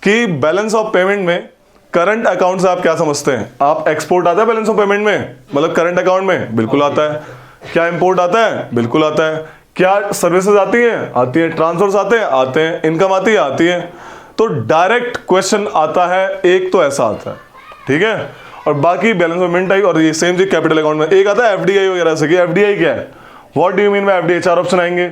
Speaker 1: कि बैलेंस ऑफ पेमेंट में करंट अकाउंट से आप क्या समझते हैं? आप एक्सपोर्ट आता है बैलेंस ऑफ पेमेंट में, मतलब करंट अकाउंट में? बिल्कुल आता है। क्या इंपोर्ट आता है? बिल्कुल आता है। क्या सर्विसेज आती हैं? आती है। ट्रांसफर्स आते हैं? आते हैं। इनकम आती है? आती है। तो डायरेक्ट क्वेश्चन आता है, एक तो ऐसा आता है, ठीक है, और बाकी बैलेंस ऑफ पेमेंट टाइप और ये सेम चीज कैपिटल अकाउंट में एक आता है एफडीआई वगैरह से। कि एफडीआई क्या है, what do you mean by FDI? 4 option आएंगे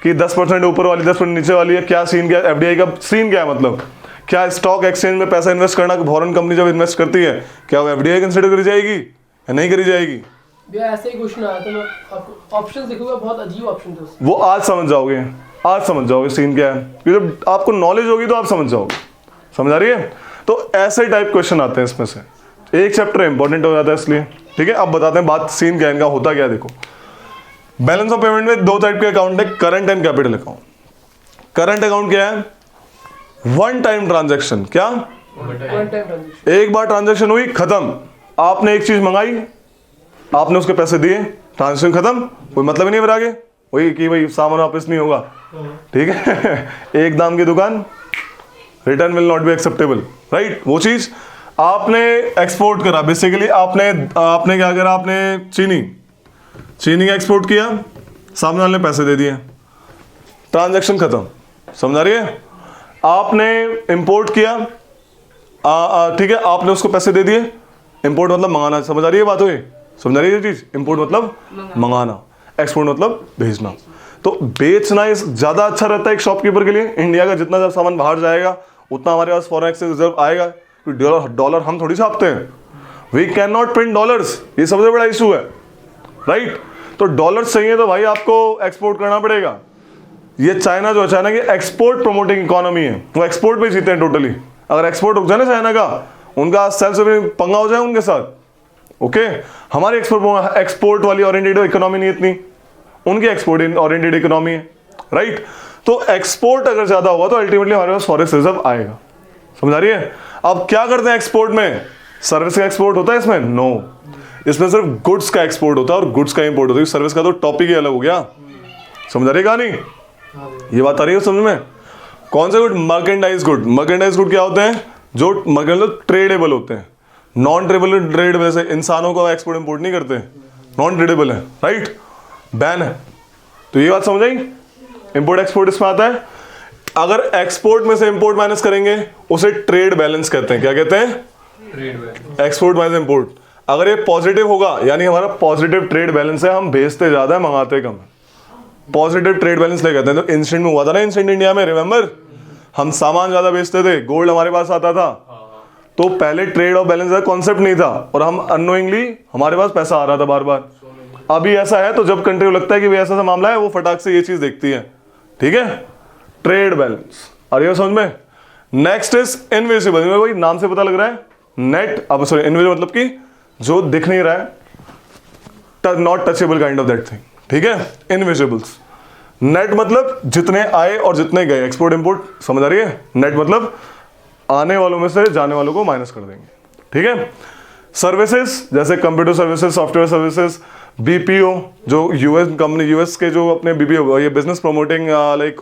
Speaker 1: कि 10% ऊपर वाली 10% नीचे वाली है। क्या सीन क्या है एफडीआई का? सीन क्या है मतलब क्या स्टॉक एक्सचेंज में पैसा इन्वेस्ट करना, फॉरेन कंपनी जब इन्वेस्ट करती है क्या वो एफडीआई कंसिडर करी जाएगी या नहीं करी जाएगी?
Speaker 3: भैया ऐसे ही क्वेश्चन आया था, मैं आपको ऑप्शंस देखूंगा, बहुत अजीब ऑप्शन थे उसमें।
Speaker 1: वो आज समझ जाओगे, आज समझ जाओगे सीन क्या है, क्योंकि जब आपको नॉलेज होगी तो आप समझ जाओगे। समझ आ रही है? तो ऐसे टाइप क्वेश्चन आते हैं इसमें से, एक चैप्टर इंपॉर्टेंट हो जाता है इसलिए। ठीक है, अब बताते हैं बात सीन क्या है इनका, होता क्या है। देखो बैलेंस ऑफ पेमेंट में 2 टाइप के अकाउंट है, current and capital account. Current account क्या है? One time transaction. क्या?
Speaker 3: One time transaction.
Speaker 1: एक बार ट्रांजैक्शन हुई, खत्म। आपने एक चीज मंगाई, आपने उसके पैसे दिए, ट्रांजैक्शन खत्म, कोई मतलब ही नहीं फिर आगे, वही कि भाई सामान वापस नहीं होगा। ठीक है एक दाम की दुकान, return will not be acceptable, right. वो चीज आपने एक्सपोर्ट करा, बेसिकली आपने क्या करा, आपने चीनी का एक्सपोर्ट किया, सामने वाले ने पैसे दे दिए, ट्रांजैक्शन खत्म। समझ आ रही है? आपने इंपोर्ट किया, ठीक है, आपने उसको पैसे दे दिए। इंपोर्ट मतलब मंगाना, समझ आ रही है बात? हुई समझ आ रही है चीज? इंपोर्ट मतलब मंगाना, एक्सपोर्ट मतलब भेजना। तो बेचना इस ज्यादा अच्छा रहता है एक शॉपकीपर के लिए। इंडिया का जितना जब सामान बाहर जाएगा उतना हमारे पास फॉरेन एक्सचेंज रिजर्व आएगा, क्योंकि डॉलर हम थोड़ी छापते हैं, we can not print dollars, ये सबसे बड़ा इशू है, राइट। तो डॉलर्स चाहिए तो भाई आपको एक्सपोर्ट करना पड़ेगा। ये चाइना जो है, चाइना की एक्सपोर्ट प्रमोटिंग इकोनॉमी है, वो एक्सपोर्ट पे जीते हैं टोटली। अगर एक्सपोर्ट रुक जाए ना चाइना का, उनका सेल्फ से पंगा हो जाए उनके साथ। ओके, हमारी एक्सपोर्ट वाली ओरिएंटेड इकोनॉमी नहीं इतनी, उनकी एक्सपोर्ट ओरिएंटेड इकोनॉमी है, राइट। तो एक्सपोर्ट अगर ज्यादा होगा तो अल्टीमेटली हमारे पास फॉरेक्स रिजर्व आएगा। समझ आ रही है? अब क्या करते हैं एक्सपोर्ट में? सर्विस का एक्सपोर्ट होता है इसमें? नो, इसमें सिर्फ गुड्स का एक्सपोर्ट होता है और गुड्स का इंपोर्ट होता है। सर्विस का तो टॉपिक ही अलग हो गया। समझ आ रही है कहानी? ये बात आ रही है समझ में? कौन से good? Merchandise good. Merchandise good क्या होते हैं? जो मतलब ट्रेडेबल होते हैं। नॉन ट्रेडेबल वैसे इंसानों को एक्सपोर्ट इंपोर्ट नहीं करते, नॉन ट्रेडेबल है, राइट, बैन है। तो ये बात समझ आई? इंपोर्ट एक्सपोर्ट इसमें आता है। अगर एक्सपोर्ट में से इंपोर्ट माइनस करेंगे उसे ट्रेड बैलेंस कहते हैं। क्या कहते हैं?
Speaker 4: Trade balance.
Speaker 1: Export minus import. अगर ये पॉजिटिव होगा यानी हमारा पॉजिटिव ट्रेड बैलेंस है, हम भेजते ज्यादा है मंगाते कम है, पॉजिटिव ट्रेड बैलेंस ले कहते हैं। तो इंसिडेंट में हुआ था ना, इंसिडेंट इंडिया में, रिमेंबर, हम सामान ज्यादा बेचते थे, गोल्ड हमारे पास आता था, तो पहले ट्रेड और बैलेंस का कॉन्सेप्ट नहीं था और हम अननोइंगली हमारे पास पैसा आ रहा था बार बार। अभी ऐसा है तो जब कंट्री को लगता है कि भाई ऐसा सा मामला है, वो फटाक से ये चीज देखती है। ठीक है, ट्रेड बैलेंस। आ रही है समझ में? Next is invisible. भाई नाम से पता लग रहा है, नेट, अब सॉरी इनविजिबल मतलब कि जो दिख नहीं रहा है, not touchable kind of that thing. ठीक है, इनविजिबल्स। नेट मतलब जितने आए और जितने गए, एक्सपोर्ट इंपोर्ट। समझ आ रही है? नेट मतलब आने वालों में से जाने वालों को माइनस कर देंगे। ठीक है। सर्विसेज जैसे computer services, software services, BPO, जो यूएस कंपनी, यूएस के जो अपने बीपीओ, ये बिजनेस प्रमोटिंग लाइक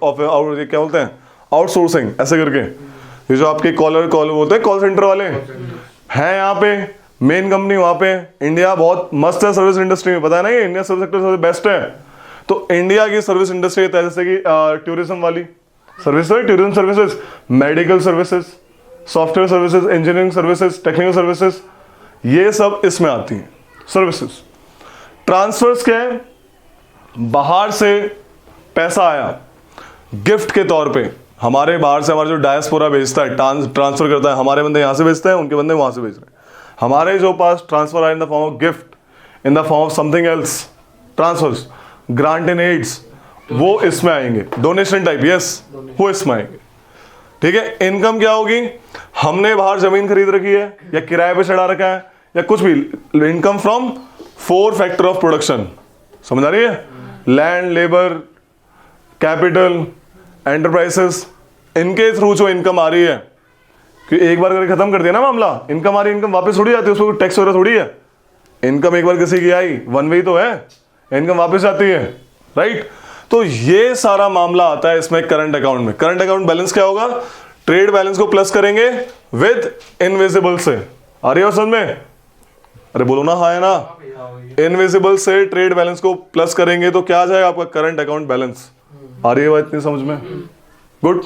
Speaker 1: ये क्या बोलते हैं, आउटसोर्सिंग, ऐसे करके, ये जो आपके कॉल होते हैं, कॉल सेंटर वाले हैं यहाँ पे, मेन कंपनी वहाँ पे। इंडिया बहुत मस्त है सर्विस इंडस्ट्री में, पता है ना, ये इंडिया सर्विस सेक्टर सबसे बेस्ट है। तो इंडिया की सर्विस इंडस्ट्री जैसे कि टूरिज्म वाली service, tourism services, medical services, software services, engineering services, technical services, ये सब इसमें आती हैं सर्विसेज। ट्रांसफर्स क्या है? बाहर से पैसा आया गिफ्ट के तौर पे, हमारे बाहर से हमारा जो डायस्पोरा भेजता है, ट्रांसफर करता है, हमारे बंदे यहाँ से भेजते हैं, उनके बंदे वहां से भेज रहे हैं। हमारे जो पास ट्रांसफर आए in the form of gift, in the form of something else, transfers, grant and aids, वो इसमें आएंगे। डोनेशन टाइप, यस, वो इसमें आएंगे। ठीक है। इनकम क्या होगी? हमने बाहर जमीन खरीद रखी है या किराए पे चढ़ा रखा है या कुछ भी, income from 4 factor of production. समझ आ रही है? लैंड, लेबर, कैपिटल, एंटरप्राइजेस, इनके थ्रू जो इनकम आ रही है, कि एक बार करके खत्म कर दिया ना मामला, इनकम आ रही, इनकम वापस थोड़ी जाती है, उसको टैक्स वगैरह थोड़ी है। इनकम एक बार किसी की आई, वन वे तो है, इनकम वापस आती है, राइट। तो ये सारा मामला आता है इसमें करंट अकाउंट में। करंट अकाउंट बैलेंस क्या होगा? ट्रेड बैलेंस को प्लस करेंगे विद इनविजिबल से। आ रही है समझ में? अरे बोलो ना, हाँ है ना। इनविजिबल से ट्रेड बैलेंस को प्लस करेंगे तो क्या आ जाएगा आपका? Current account balance. आ रही है बात इतनी समझ में? गुड।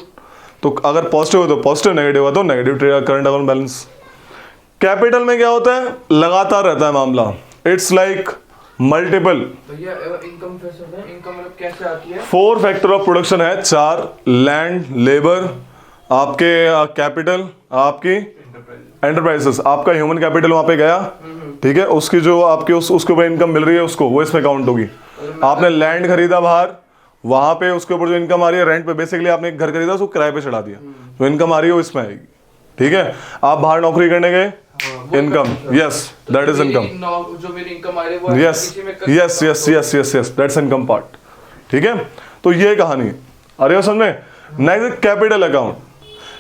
Speaker 1: तो अगर पॉजिटिव हो तो पॉजिटिव, नेगेटिव हो तो negative current account balance. Capital में क्या होता है? लगातार रहता है मामला। It's like multiple.
Speaker 2: भैया इनकम कैसे होता है? इनकम मतलब कैसे आती है?
Speaker 1: 4 फैक्टर ऑफ प्रोडक्शन है, 4। लैंड, लेबर, आपके कैपिटल, आपकी एंटरप्राइजेस, आपका ह्यूमन कैपिटल वहां पे गया, ठीक है, उसकी जो आपकी उसके ऊपर इनकम मिल रही है उसको, वो इसमें काउंट होगी। आपने लैंड खरीदा बाहर, वहां पे उसके ऊपर जो इनकम आ रही है रेंट पे, बेसिकली आपने एक घर खरीदा उसको किराए पे चढ़ा दिया, जो इनकम आ रही है वो इसमें आएगी, ठीक है। आप बाहर नौकरी करने गए, income, yes that is income,
Speaker 2: जो मेरी इनकम आ रही है वो
Speaker 1: yes yes yes yes yes yes that's income part, ठीक है। तो ये कहानी है, अरे हो समझ में। Next capital account.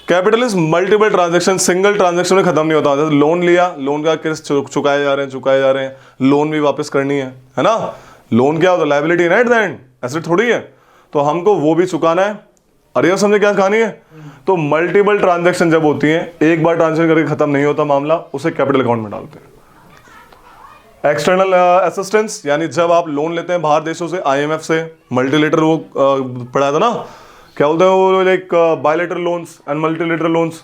Speaker 1: Capital is multiple transaction, single transaction में खत्म नहीं होता। जैसे लोन लिया, लोन का किस्त चुकाए जा रहे हैं, लोन भी वापस करनी है ना। लोन क्या होता है? लायबिलिटी है ना एट द एंड, एसेट थोड़ी है, तो हमको वो भी चुकाना है। अरे समझे क्या कहानी है? तो मल्टीपल ट्रांजैक्शन जब होती है, एक बार ट्रांजैक्शन करके खत्म नहीं होता मामला, उसे कैपिटल अकाउंट में डालते हैं। एक्सटर्नल असिस्टेंस, यानी जब आप लोन लेते हैं बाहर देशों से, आईएमएफ से, मल्टीलेटरल, वो पढ़ा था ना, क्या बोलते हैं वो, like bilateral loans and multilateral loans.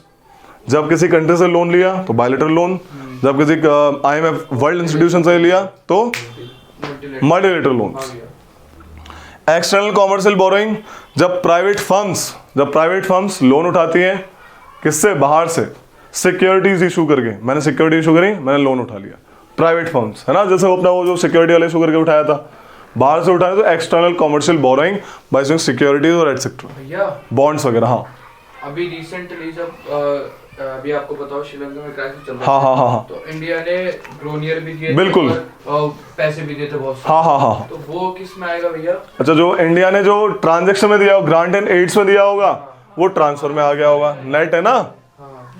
Speaker 1: जब किसी कंट्री से लोन लिया तो बायलेटरल लोन, जब किसी आईएमएफ वर्ल्ड इंस्टीट्यूशन से लिया तो multilateral loans. External commercial borrowing, जब प्राइवेट फर्म्स लोन उठाती हैं, किससे? बाहर से, सिक्योरिटीज इशू करके। मैंने सिक्योरिटी इशू करी, मैंने लोन उठा लिया, प्राइवेट फर्म्स है ना, जैसे वो अपना वो जो सिक्योरिटी वाले इशू करके उठाया था, बाहर से उठाया, तो external commercial borrowing by using securities और एटसेट्रा,
Speaker 2: भैया
Speaker 1: बॉन्ड्स वगैरह। हाँ
Speaker 2: अभी रिसेंटली जब अभी आपको बताओ श्रीलंका में क्राइसिस चल रहा था,
Speaker 1: हाँ,
Speaker 2: तो इंडिया ने लोनियर भी दिए थे
Speaker 1: बिल्कुल।
Speaker 2: और पैसे भी दिए थे बहुत सारे।
Speaker 1: हाँ।
Speaker 2: तो वो किस में आएगा भैया?
Speaker 1: अच्छा, जो इंडिया ने जो ट्रांजेक्शन में दिया, ग्रांट एंड एड्स में दिया होगा, वो ट्रांसफर में आ गया होगा। नेट है ना,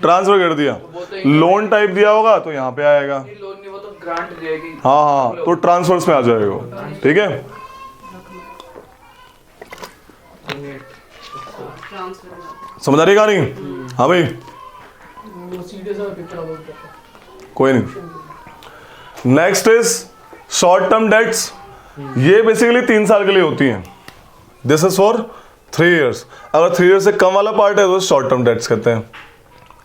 Speaker 1: ट्रांसफर कर दिया। लोन टाइप दिया होगा तो यहाँ पे आएगा।
Speaker 2: लोन नहीं, वो तो ग्रांट देगी।
Speaker 1: हाँ, तो ट्रांसफर्स में आ जाएगा, ठीक है। समझ आ रही कहानी? हाँ भाई,
Speaker 3: वो सीधे सा पिक्चर अबाउट करता है।
Speaker 1: कोई नहीं। Next is short term debts. ये बेसिकली 3 साल के लिए होती हैं। This is for 3 years। अगर 3 years से कम वाला पार्ट है तो शॉर्ट टर्म डेट्स कहते हैं,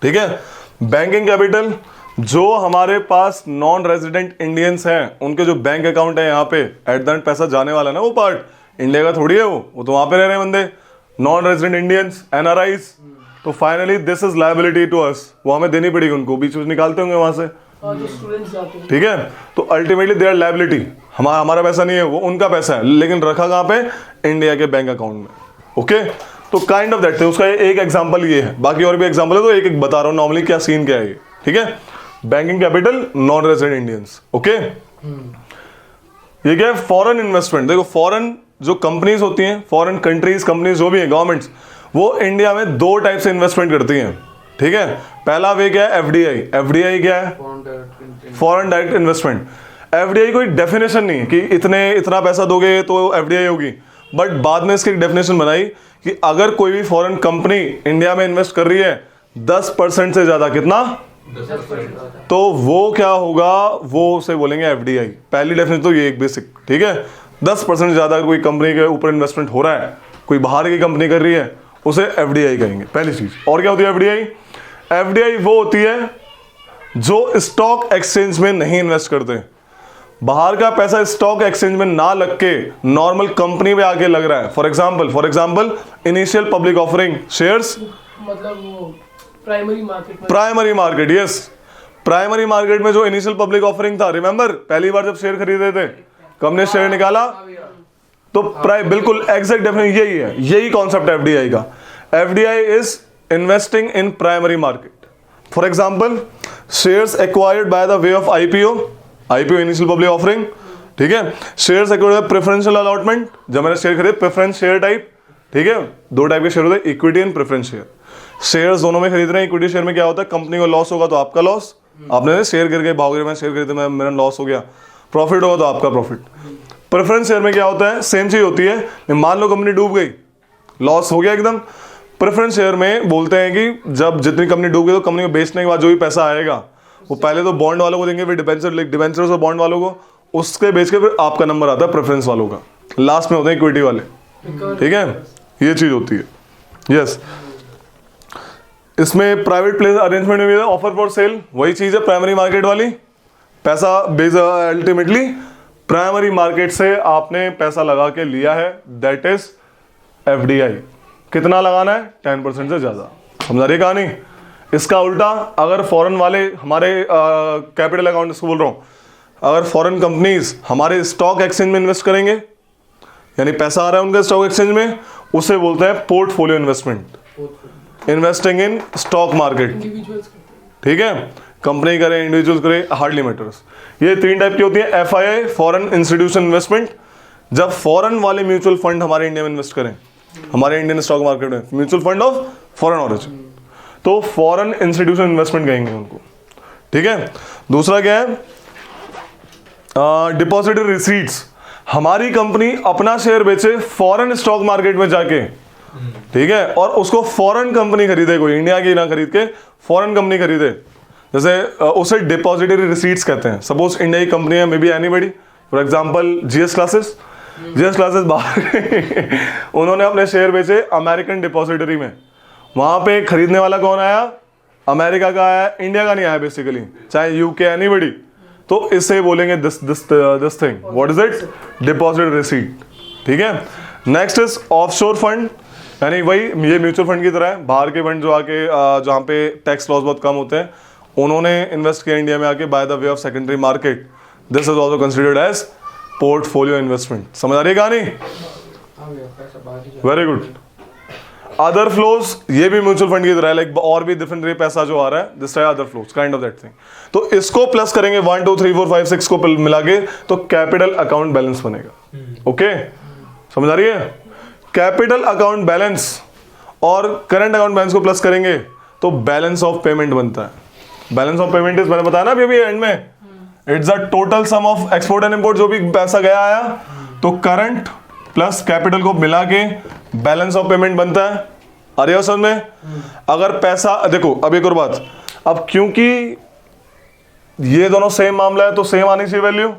Speaker 1: ठीक है। बैंकिंग कैपिटल, जो हमारे पास नॉन रेजिडेंट इंडियंस हैं, उनके जो बैंक अकाउंट है यहाँ पे, एट द एंड पैसा जाने वाला है ना, वो पार्ट इंडिया का थोड़ी है, वो तो वहां पे रह रहे हैं बंदे, नॉन रेजिडेंट इंडियंस, एनआरआईज। तो finally this is liability to us, वो हमें देनी पड़ेगी उनको, बीच में निकालते होंगे वहां से,
Speaker 3: जो स्टूडेंट्स जाते हैं,
Speaker 1: ठीक है। तो अल्टीमेटली देयर लायबिलिटी, हमारा पैसा नहीं है, वो उनका पैसा है, लेकिन रखा कहाँ पे? इंडिया के बैंक अकाउंट में, ओके। तो काइंड ऑफ दैट, उसका एक एग्जांपल ये है, बाकी और भी एग्जांपल है, तो एक एक बता रहा हूँ नॉर्मली क्या सीन क्या है ये, ठीक है। Banking capital, non resident Indians, okay. ये क्या है? Foreign investment. देखो फॉरेन जो कंपनीज होती हैं, फॉरेन कंट्रीज कंपनीज जो भी है, गवर्नमेंट्स, वो इंडिया में 2 टाइप से इन्वेस्टमेंट करती हैं, ठीक है। पहला वे क्या है? एफडीआई। एफडीआई क्या है? Foreign direct investment. एफडीआई कोई डेफिनेशन नहीं कि इतना पैसा दोगे तो एफडीआई होगी, बट बाद में इसकी डेफिनेशन बनाई कि अगर कोई भी फॉरेन कंपनी इंडिया में इन्वेस्ट कर रही है 10% से ज्यादा, कितना?
Speaker 2: 10%,
Speaker 1: तो वो क्या होगा? वो उसे बोलेंगे एफडीआई। पहली डेफिनेशन तो ये एक बेसिक, ठीक है। 10% से ज्यादा कोई कंपनी के ऊपर इन्वेस्टमेंट हो रहा है, कोई बाहर की कंपनी कर रही है, उसे एफडीआई कहेंगे, पहली चीज। और क्या होती है एफडीआई? एफडीआई वो होती है जो स्टॉक एक्सचेंज में नहीं इन्वेस्ट करते। बाहर का पैसा स्टॉक एक्सचेंज में ना लग के नॉर्मल कंपनी में आके लग रहा है। For example initial public offering shares,
Speaker 3: मतलब वो प्राइमरी मार्केट में,
Speaker 1: primary market, yes. Primary market में जो इनिशियल पब्लिक ऑफरिंग था, रिमेंबर पहली बार जब शेयर खरीदे थे, कंपनी शेयर निकाला, तो बिल्कुल एग्जैक्ट डेफिनेशन यही है, यही कॉन्सेप्ट है एफडीआई का। FDI is investing in primary market. For example shares acquired by the way of IPO initial public offering, ठीक है। Shares acquired by preferential allotment, जब मैंने शेयर खरीदे प्रेफरेंस शेयर टाइप, ठीक है। 2 टाइप के शेयर होते हैं, equity and preference share. Shares दोनों में खरीद रहे हैं। इक्विटी शेयर में क्या होता है, कंपनी को लॉस होगा तो आपका लॉस, आपने शेयर गिर गए भाव गिर, मैं शेयर खरीदे, मैं मेरा लॉस हो गया। प्रॉफिट होगा तो आपका प्रॉफिट। प्रेफरेंस शेयर में क्या होता है, सेम चीज होती है। मान लो कंपनी डूब गई, लॉस हो गया एकदम। प्रेफरेंस शेयर में बोलते हैं कि जब जितनी कंपनी डूब गई तो कंपनी को बेचने के बाद जो भी पैसा आएगा वो पहले तो बॉन्ड वालों को देंगे, फिर डिबेंचर्स और बॉन्ड वालों को, उसके बेच के फिर आपका नंबर आता है प्रेफरेंस वालों का, लास्ट में होते हैं इक्विटी वाले। ठीक है, ये चीज होती है। यस, इसमें प्राइवेट प्लेस अरेंजमेंट में भी है, ऑफर फॉर सेल, वही चीज है प्राइमरी मार्केट वाली। पैसा बेस अल्टीमेटली प्राइमरी मार्केट से आपने पैसा लगा के लिया है, दैट इज एफडीआई। कितना लगाना है, 10% से ज्यादा। समझा रही कहानी। इसका उल्टा अगर फॉरेन वाले हमारे कैपिटल अकाउंट इसको बोल रहा हूं, अगर फॉरेन कंपनीज हमारे स्टॉक एक्सचेंज में इन्वेस्ट करेंगे, यानी पैसा आ रहा है उनका स्टॉक एक्सचेंज में, उसे बोलते हैं portfolio investment, investing in stock market.
Speaker 3: Individuals
Speaker 1: ठीक है, कंपनी करे, इंडिविजुअल करे, हार्डली मैटर्स। ये 3 टाइप की होती है। एफआईआई, फॉरेन इंस्टीट्यूशन इन्वेस्टमेंट, जब फॉरेन वाले म्यूचुअल फंड हमारे इंडिया में इन्वेस्ट करें, हमारे इंडियन स्टॉक मार्केट में, mutual fund of foreign origin, तो फॉरेन इंस्टीट्यूशन इन्वेस्टमेंट कहेंगे उनको। ठीक है, दूसरा क्या है, डिपॉजिटरी रिसीट्स, हमारी कंपनी अपना शेयर बेचे फॉरेन स्टॉक मार्केट में जाके, ठीक है, और उसको फॉरेन कंपनी खरीदे, कोई इंडिया की ना खरीद के फॉरेन कंपनी खरीदे, जैसे उसे डिपॉजिटरी रिसीट्स कहते हैं। सपोज इंडिया की कंपनी है, may be anybody, for example GS classes बाहर उन्होंने अपने शेयर बेचे अमेरिकन डिपॉजिटरी में, वहां पे खरीदने वाला कौन आया, अमेरिका का आया, इंडिया का नहीं आया बेसिकली, चाहे यूके एनीबडी, तो इससे बोलेंगे this thing, what is it, deposit receipt. ठीक है, नेक्स्ट इज ऑफशोर फंड, यानी वही ये म्यूचुअल फंड की तरह है, बाहर के फंड जो आके जहाँ पे टैक्स लॉस बहुत कम होते हैं, उन्होंने इन्वेस्ट किया इंडिया में आके by the way of secondary market, this is also considered as portfolio investment. समझ आ रही है कहानी, वेरी गुड। अदर फ्लोज, ये भी म्यूचुअल फंड की तरह है, लाइक और भी डिफरेंट पैसा जो आ रहा है, this other flows, kind of that thing. तो इसको प्लस करेंगे 1 2 3 4 5 6 को मिला के, तो कैपिटल अकाउंट बैलेंस बनेगा। ओके, समझ आ रही है। कैपिटल अकाउंट बैलेंस और करंट अकाउंट बैलेंस को प्लस करेंगे तो बैलेंस ऑफ पेमेंट बनता है। बैलेंस ऑफ पेमेंट इज, मैंने बताया ना अभी एंड में, it's a total sum of export and import, जो भी पैसा गया आया, तो करंट प्लस कैपिटल को मिला के बैलेंस ऑफ पेमेंट बनता है। आ रही है समझ में। अगर पैसा, देखो अब एक और बात, अब क्योंकि ये दोनों सेम मामला है तो सेम आनी चाहिए value,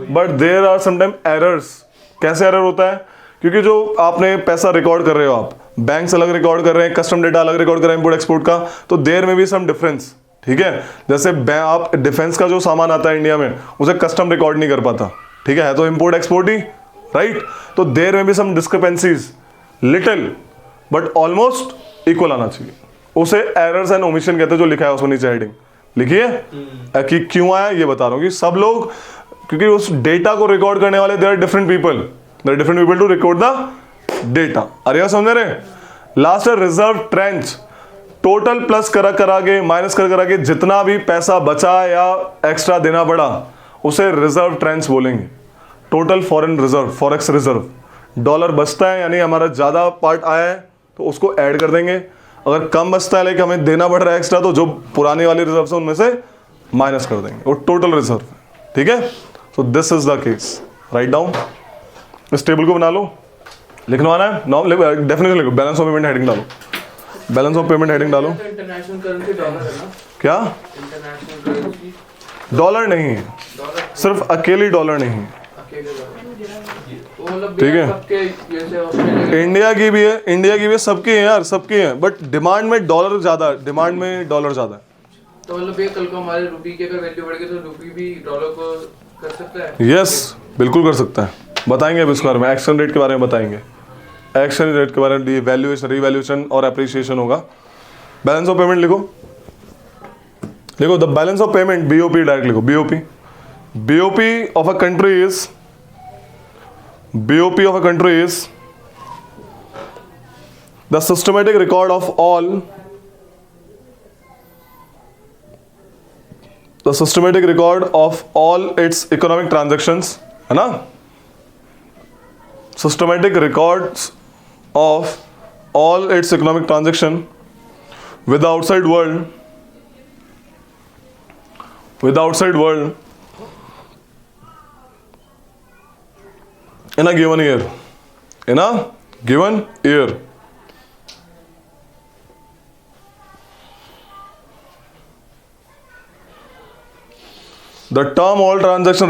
Speaker 1: but there are sometime errors. कैसे एरर होता है, क्योंकि जो आपने पैसा रिकॉर्ड कर रहे हो, आप बैंक से अलग रिकॉर्ड कर रहे हैं, कस्टम डेटा अलग रिकॉर्ड कर रहे हैं इंपोर्ट एक्सपोर्ट का, तो देयर में भी सम डिफरेंस। ठीक है, जैसे आप डिफेंस का जो सामान आता है इंडिया में, उसे कस्टम रिकॉर्ड नहीं कर पाता, ठीक है तो इंपोर्ट एक्सपोर्ट ही, राइट। तो देयर में भी some discrepancies, little but almost equal आना चाहिए, उसे एरर्स एंड ओमिशन कहते हैं, जो लिखा है उसको नीचे हेडिंग लिखिए कि क्यों आया, ये बता रहा हूँ कि सब लोग, क्योंकि उस डेटा को रिकॉर्ड करने वाले there are different people to record the data. अरे समझ रहे। लास्ट है रिजर्व ट्रेंच, टोटल प्लस करा के माइनस करा के जितना भी पैसा बचा या एक्स्ट्रा देना पड़ा, उसे रिजर्व ट्रेंच बोलेंगे। Total foreign reserve, forex reserve, dollar बचता है यानी हमारा ज्यादा पार्ट आया है तो उसको ऐड कर देंगे, अगर कम बचता है लाइक हमें देना पड़ रहा है एक्स्ट्रा, तो जो पुरानी वाली रिजर्व है उनमें से माइनस कर देंगे, वो टोटल रिजर्व है। ठीक है, so this is the case. Write down, इस टेबल को बना लो, लिखवाना है, डेफिनेशन लिखो, बैलेंस ऑफ पेमेंट हेडिंग डालो, बैलेंस ऑफ पेमेंट हेडिंग डालो।
Speaker 2: इंटरनेशनल करेंसी डॉलर है ना,
Speaker 1: क्या
Speaker 2: इंटरनेशनल करेंसी
Speaker 1: डॉलर नहीं है, सिर्फ अकेली डॉलर नहीं है,
Speaker 2: अकेले डॉलर, तो मतलब
Speaker 1: ठीक है।
Speaker 2: सबके जैसे ऑस्ट्रेलिया
Speaker 1: इंडिया की भी है, सबकी है यार, सबकी है, बट डिमांड में डॉलर ज्यादा है,
Speaker 2: तो मतलब ये कल को हमारे रुपये की अगर वैल्यू बढ़ गई तो रुपये भी डॉलर को कर सकता है।
Speaker 1: यस बिल्कुल कर सकता है, बताएंगे अभी इसके बारे में, एक्शन रेट के बारे में बताएंगे, एक्शन रेट के बारे में, वैल्यूएशन, रिवैल्यूएशन और एप्रिसिएशन होगा। बैलेंस ऑफ पेमेंट लिखो, the balance of payment, BOP direct लिखो, BOP of a country is, BOP of a country is the systematic record of all its economic transactions, है ना, systematic records of all its economic transaction with the outside world in a given year. The term all transaction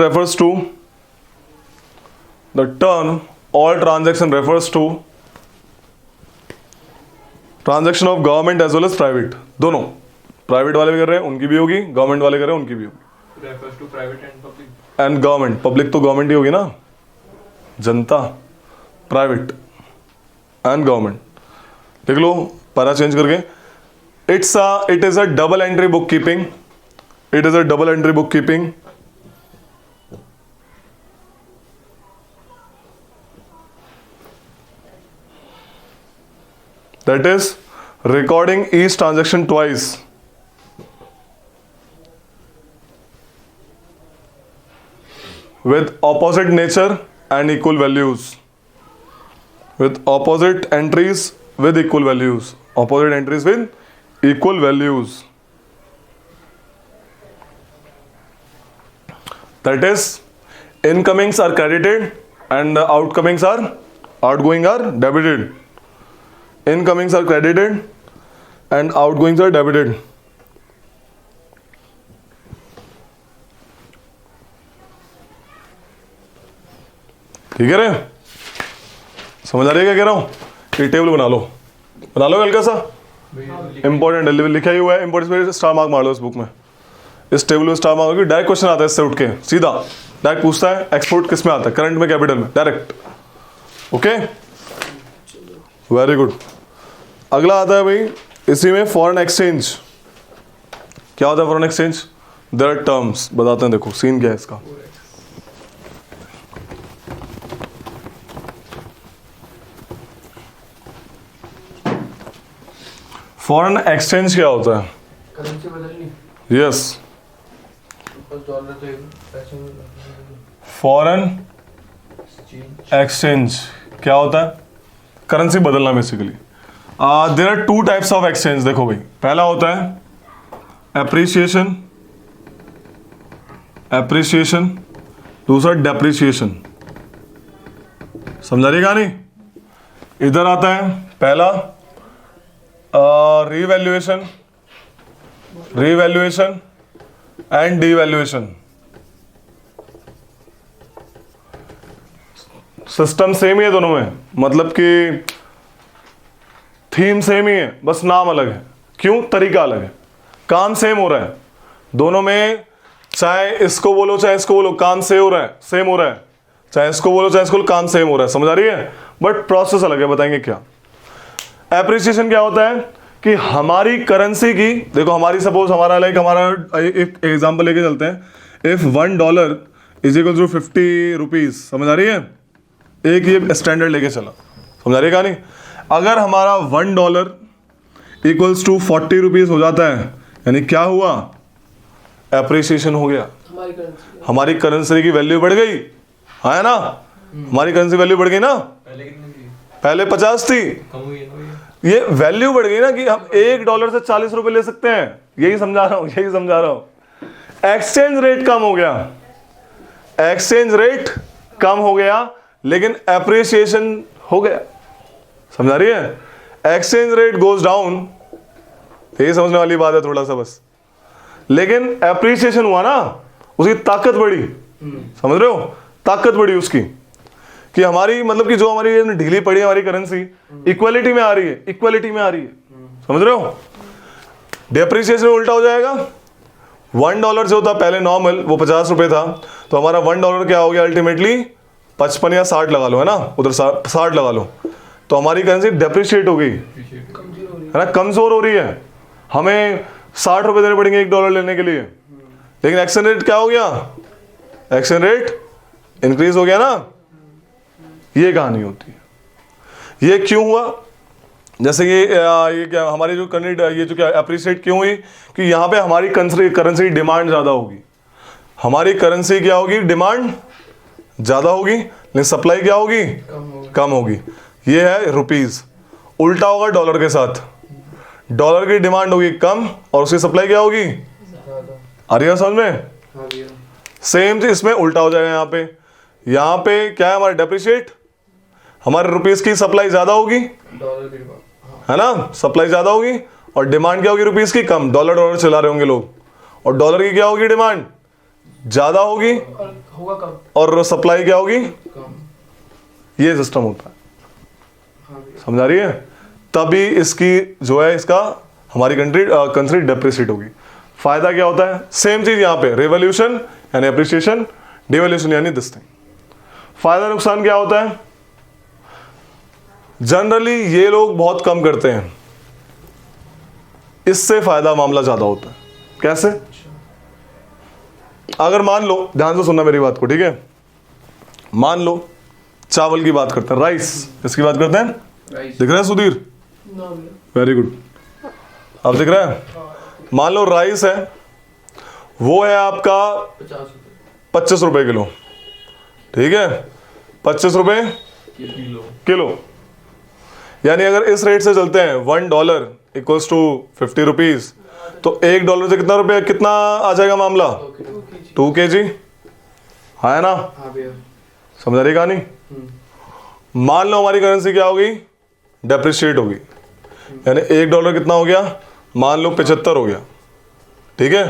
Speaker 1: refers to transaction of government as well as private, दोनों, private वाले भी कर रहे हैं उनकी भी होगी, गवर्नमेंट वाले कर रहे हैं उनकी भी होगी।
Speaker 4: refers to private and public.
Speaker 1: And government, public तो गवर्नमेंट ही होगी ना, जनता, प्राइवेट एंड गवर्नमेंट। देख लो पैरा चेंज करके, it is a double entry book keeping, that is recording each transaction twice with opposite nature and equal values, with opposite entries with equal values, that is incomings are credited and outgoings are debited. Incomings are credited and outgoings are debited. ठीक है रे, समझ आ रही है क्या कह रहा हूं? ये टेबल बना लो हल्का सा, इंपॉर्टेंट है, लिखा ही हुआ है इंपॉर्टेंट, स्टार मार्क मार लो इस बुक में, इस टेबल में स्टार मार्क, डायरेक्ट क्वेश्चन आता है इससे उठ के सीधा, डायरेक्ट पूछता है एक्सपोर्ट किस में आता है, करंट में, कैपिटल में, डायरेक्ट। Okay, very good. अगला आता है भाई इसी में फॉरेन एक्सचेंज। क्या होता है foreign exchange? There are terms, बताते हैं, देखो सीन क्या है इसका। फॉरेन एक्सचेंज क्या होता है?
Speaker 2: करेंसी बदलनी।
Speaker 1: यस,
Speaker 2: बस डॉलर तो पैसे में
Speaker 1: फॉरेन एक्सचेंज क्या होता है? करेंसी बदलना basically. There are two types of exchange. देखो भाई, पहला होता है एप्रिसिएशन, दूसरा डेप्रिसिएशन। समझा रही कहानी? इधर आता है पहला revaluation and devaluation. System same ही है दोनों में, मतलब कि थीम सेम ही है, बस नाम अलग है। क्यों? तरीका अलग है, काम सेम हो रहा है दोनों में, चाहे इसको बोलो चाहे इसको बोलो, काम सेम हो रहा है, चाहे इसको बोलो चाहे इसको बोलो, काम सेम हो रहा है। समझ आ रही है? बट प्रोसेस अलग है, बताएंगे क्या। एप्रिसिएशन क्या होता है कि हमारी करेंसी की, देखो हमारी, सपोज हमारा एक एग्जांपल लेके चलते हैं, if $1 is equal to 50 rupees. समझ आ रही है? एक ये स्टैंडर्ड लेके चला, समझ आ रही है कहानी? अगर हमारा $1 इक्वल्स टू 40 रुपीज हो जाता है, यानी क्या हुआ? एप्रिसिएशन हो गया, हमारी करेंसी की वैल्यू बढ़ गई, है ना? हमारी करेंसी वैल्यू बढ़ गई ना,
Speaker 4: पहले कितनी थी?
Speaker 1: पहले 50 थी,
Speaker 4: कम हुई है ना?
Speaker 1: ये वैल्यू बढ़ गई ना कि हम $1 से 40 रुपए ले सकते हैं। यही समझा रहा हूं। एक्सचेंज रेट कम हो गया, लेकिन एप्रिसिएशन हो गया। समझा रही है? एक्सचेंज रेट गोज डाउन, यही समझने वाली बात है थोड़ा सा बस, लेकिन एप्रिसिएशन हुआ ना, उसकी ताकत बढ़ी। समझ रहे हो? ताकत बढ़ी उसकी, कि हमारी, मतलब कि जो हमारी ढीली पड़ी है हमारी करेंसी, इक्वलिटी में आ रही है, समझ रहे हो? डेप्रिसिएशन उल्टा हो जाएगा। $1 जो था पहले नॉर्मल, वो 50 रुपए था, तो हमारा $1 क्या हो गया अल्टीमेटली? 55 या 60 लगा लो, है ना, उधर 60 लगा लो, तो हमारी करेंसी डेप्रिशिएट हो गई, है ना, कमजोर हो रही है। हमें 60 रुपए देने पड़ेंगे $1 लेने के लिए, लेकिन एक्सचेंज रेट क्या हो गया? एक्सचेंज रेट इंक्रीज हो गया ना। ये कहानी होती है। ये क्यों हुआ? जैसे ये क्या हमारी जो ये जो क्या अप्रिशिएट क्यों हुई? कि यहाँ पे हमारी करेंसी डिमांड ज़्यादा होगी, हमारी करेंसी क्या होगी? डिमांड ज़्यादा होगी, लेकिन सप्लाई क्या होगी? कम होगी। ये है रुपीज़। उल्टा होगा डॉलर के साथ, डॉलर की डिमांड होगी कम और उसकी सप्लाई क्या होगी?
Speaker 2: ज्यादा।
Speaker 1: आ रही है समझ में?
Speaker 2: हाँ भैया।
Speaker 1: सेम चीज इसमें उल्टा हो जाएगा। यहाँ पे क्या है हमारे डेप्रिशिएट, हमारे रुपीस की सप्लाई ज्यादा होगी,
Speaker 2: डॉलर की डिमांड। हाँ।
Speaker 1: है ना, सप्लाई ज्यादा होगी और डिमांड क्या होगी रुपीस की? कम। डॉलर चला रहे होंगे लोग और डॉलर की क्या होगी? डिमांड ज्यादा होगी
Speaker 3: और होगा कम।
Speaker 1: और सप्लाई क्या होगी?
Speaker 2: कम।
Speaker 1: ये सिस्टम होता है,
Speaker 2: हाँ भैया।
Speaker 1: समझ आ रही है? तभी इसकी जो है इसका हमारी कंट्री डेप्रिशिएट होगी। फायदा क्या होता है? सेम चीज यहाँ पे, रेवोल्यूशन यानी अप्रिसिएशन, डिवोल्यूशन यानी दिस थिंग। फायदा नुकसान क्या होता है? जनरली ये लोग बहुत कम करते हैं, इससे फायदा मामला ज्यादा होता है। कैसे? अगर मान लो, ध्यान से सुनना मेरी बात को, ठीक है? मान लो चावल की बात करते हैं, राइस, इसकी बात करते हैं।
Speaker 2: राइस।
Speaker 1: दिख रहा है सुधीर?
Speaker 3: ना भैया।
Speaker 1: Very good. अब दिख रहा है? मान लो राइस है, वो है आपका
Speaker 2: 50 रुपए
Speaker 1: 25 रुपए किलो, ठीक है? 25 रुपए किलो। यानी अगर इस रेट से चलते हैं $1 इक्वल्स टू 50 रुपीज, तो $1 से कितना रुपये, कितना आ जाएगा मामला? 2 kg, है ना?
Speaker 2: हाँ भैया।
Speaker 1: समझ आ रही कहानी? मान लो हमारी करेंसी क्या होगी? डेप्रिशिएट होगी, यानी $1 कितना हो गया? मान लो 75 हो गया, ठीक है?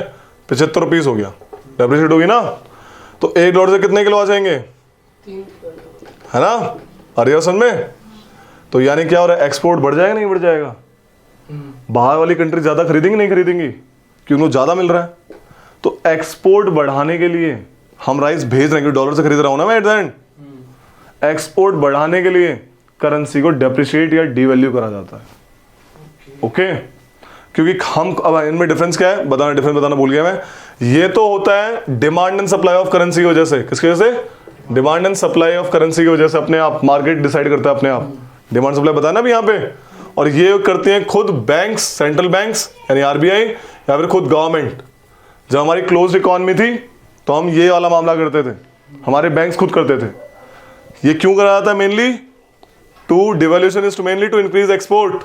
Speaker 1: 75 रुपीज हो गया, डेप्रिशिएट होगी ना? तो $1 से कितने किलो आ जाएंगे,
Speaker 3: 3
Speaker 1: है ना? अरियासन में। तो यानी क्या हो रहा है? एक्सपोर्ट बढ़ जाएगा नहीं बढ़ जाएगा? बाहर वाली कंट्री ज्यादा खरीदेंगी नहीं खरीदेंगी? क्योंकि वो ज्यादा मिल रहा है। तो एक्सपोर्ट बढ़ाने के लिए हम राइस भेज रहे हैं, डॉलर से खरीद रहा हूं ना मैं एट द एंड। एक्सपोर्ट बढ़ाने के लिए करेंसी को डेप्रिशिएट या डिवैल्यू करा जाता है। ओके? क्योंकि हम, अब इनमें डिफरेंस क्या है बताना, डिफरेंस बताना भूल गया मैं। ये तो होता है demand and supply of currency की वजह से। किसकी वजह से? Demand and supply of currency की वजह से अपने आप मार्केट डिसाइड करता है अपने आप। डिमांड सप्लाई बताया ना भी यहाँ पे। और ये करते हैं खुद बैंक्स, सेंट्रल बैंक्स यानी आरबीआई, या फिर खुद गवर्नमेंट। जब हमारी क्लोज्ड इकॉनमी थी तो हम ये वाला मामला करते थे, हमारे बैंक्स खुद करते थे। ये क्यों करा जाता है? Mainly to devaluation is to mainly to increase export.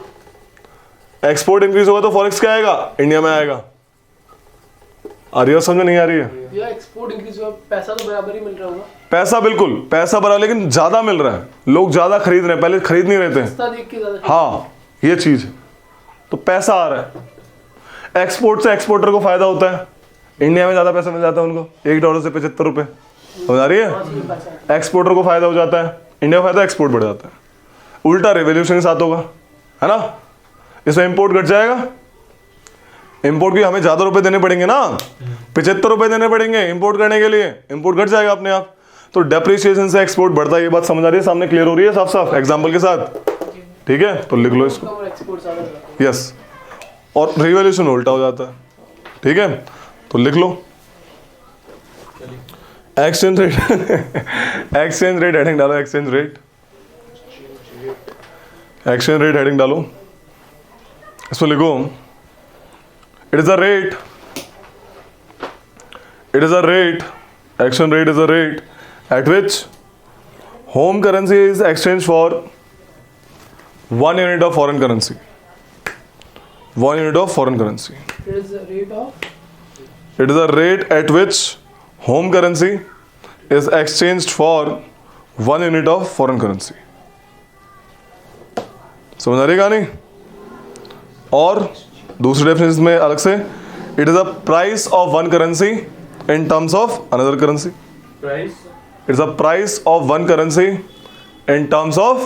Speaker 1: Export increase होगा तो फॉरेक्स क्या आएगा? इंडिया में आएगा। आ रही है समझ में? नहीं आ रही है?
Speaker 3: भैया एक्सपोर्ट इंक्रीज हुआ, पैसा तो बराबर ही मिल रहा होगा।
Speaker 1: पैसा बिल्कुल, पैसा बड़ा, लेकिन ज्यादा मिल रहा है, लोग ज्यादा खरीद रहे हैं, पहले खरीद नहीं रहे थे।
Speaker 3: सस्ता देख के ज्यादा।
Speaker 1: हाँ, ये चीज है। तो पैसा आ रहा है, एक्सपोर्ट से एक्सपोर्टर को फायदा होता है। इंडिया में ज्यादा पैसा मिल जाता है उनको, $1 से 75 रुपए। समझ आ रही है? एक्सपोर्टर को फायदा हो जाता है, इंडिया को फायदा, एक्सपोर्ट बढ़ जाता है। उल्टा रेवोल्यूशन के साथ होगा, है ना? इसमें इंपोर्ट घट जाएगा। इंपोर्ट की हमें ज्यादा रुपए देने पड़ेंगे ना, 75 रुपए देने पड़ेंगे इंपोर्ट करने के लिए, इंपोर्ट घट जाएगा अपने आप। तो डेप्रिसिएशन से एक्सपोर्ट बढ़ता है। ये बात समझ आ रही है? सामने क्लियर हो रही है साफ साफ एग्जांपल के साथ? ठीक है, तो लिख लो इसको।
Speaker 3: एक्सपोर्ट ज्यादा हो जाता है।
Speaker 1: यस, और रिवॉल्यूशन उल्टा हो जाता है। ठीक है, तो लिख लो exchange rate. Exchange rate heading डालो, exchange rate, exchange rate heading डालो। इसमें लिखो it is a rate, it is a rate, exchange rate is a rate at which home currency is exchanged for 1 unit of foreign currency. 1 unit of foreign currency.
Speaker 3: It is the rate of.
Speaker 1: It is a rate at which home currency is exchanged for 1 unit of foreign currency. समझ आ रही कहानी? और दूसरे definition में अलग से, it is a price of one currency in terms of another currency.
Speaker 4: Price
Speaker 1: It's the price of one currency in terms of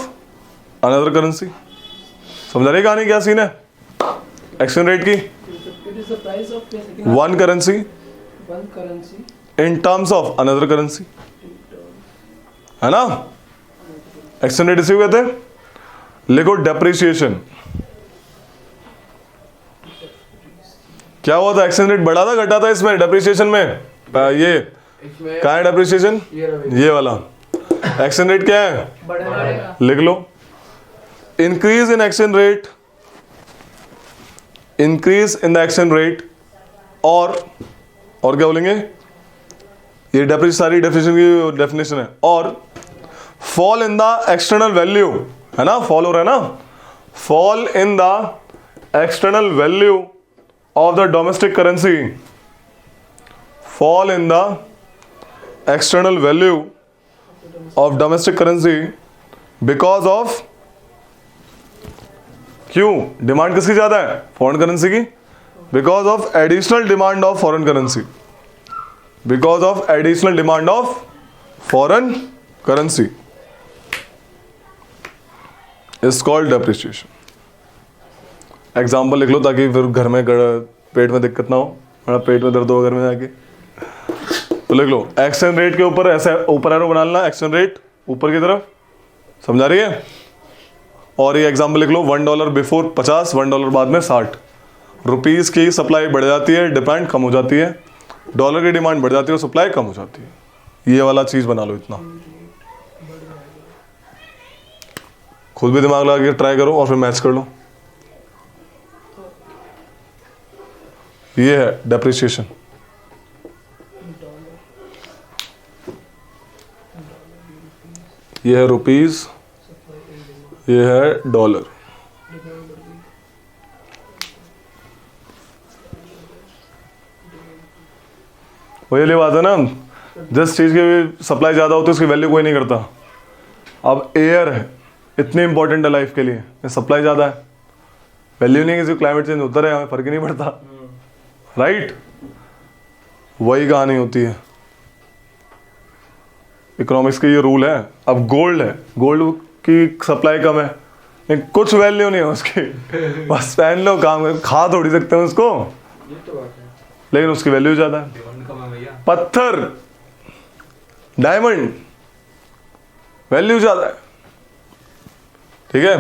Speaker 1: another currency. समझ रही कहानी क्या सीन है एक्सचेंज रेट की?
Speaker 3: It is the price of basically
Speaker 1: One currency
Speaker 3: one currency.
Speaker 1: in terms of another currency, है ना? Exchange rate इसी को कहते हैं। लिखो डेप्रिसिएशन। क्या हुआ था? एक्सचेंज रेट बढ़ा था घटा था इसमें डेप्रिसिएशन में? ये
Speaker 2: इसमें
Speaker 1: कहाँ है डेप्रिसिएशन?
Speaker 2: ये रहा
Speaker 1: ये वाला। एक्सचेंज रेट क्या है?
Speaker 3: बढ़ेगा।
Speaker 1: लिख लो increase in exchange rate, increase in the exchange rate, और क्या बोलेंगे? ये सारी डेफिनेशन की डेफिनेशन है। और fall in the external value, है ना? फॉल हो रहा है ना? Fall in the external value of the domestic currency fall in the external value of domestic currency because of, क्यों डिमांड किसकी ज्यादा है? फॉरेन करेंसी की. Because of additional demand of foreign currency. Because of additional demand of foreign currency is called depreciation. Example लिख लो ताकि फिर घर में पेट में दिक्कत ना हो, वरना पेट में दर्द हो घर में जाके. तो लिख लो एक्सचेंज रेट के ऊपर ऐसे ऊपर एरो बना लेना, एक्सचेंज रेट ऊपर की तरफ. समझा रही है? और ये एग्जाम्पल लिख लो, $1 बिफोर 50, $1 बाद में 60. रुपीज़ की सप्लाई बढ़ जाती है, डिमांड कम हो जाती है. डॉलर की डिमांड बढ़ जाती है और सप्लाई कम हो जाती है. ये वाला चीज़ बना लो. इतना खुद भी दिमाग लगा के ट्राई करो और फिर मैच कर लो. ये है डेप्रिसिएशन. ये है रुपीज़, ये है डॉलर. वही वाली बात है ना, जिस चीज़ की सप्लाई ज़्यादा होती है उसकी वैल्यू कोई नहीं करता. अब एयर है, इतनी इंपॉर्टेंट है लाइफ के लिए, सप्लाई ज़्यादा है, वैल्यू नहीं. किसी क्लाइमेट चेंज होता रहे, हमें फर्क ही नहीं पड़ता. राइट? वही कहानी होती है. इकोनॉमिक्स के ये रूल है. अब गोल्ड है, गोल्ड की सप्लाई कम है, लेकिन कुछ वैल्यू नहीं है उसकी. बस पहन लो, काम कर, खा थोड़ी सकते हैं उसको,
Speaker 2: ये तो बात है.
Speaker 1: लेकिन उसकी वैल्यू ज़्यादा है.
Speaker 4: डिमांड कम है भैया.
Speaker 1: पत्थर, डायमंड, वैल्यू ज़्यादा है. ठीक है?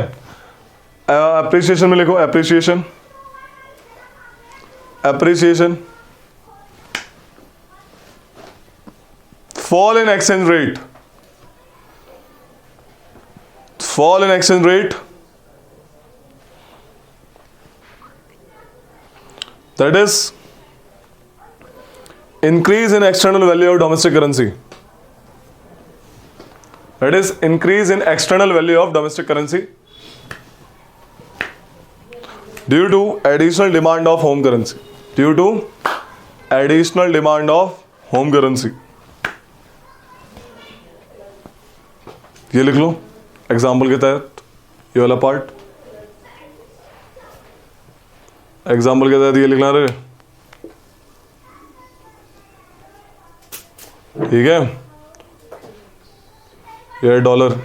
Speaker 1: एप्रिसिएशन में लिखो, appreciation. Appreciation, fall in exchange rate. Fall in exchange rate, that is increase in external value of domestic currency. That is increase in external value of domestic currency due to additional demand of home currency. Due to additional demand of home currency. ये लिख लो example के तहत, ये वाला part. Example के तहत ये लिखना रे. ठीक है? ये डॉलर,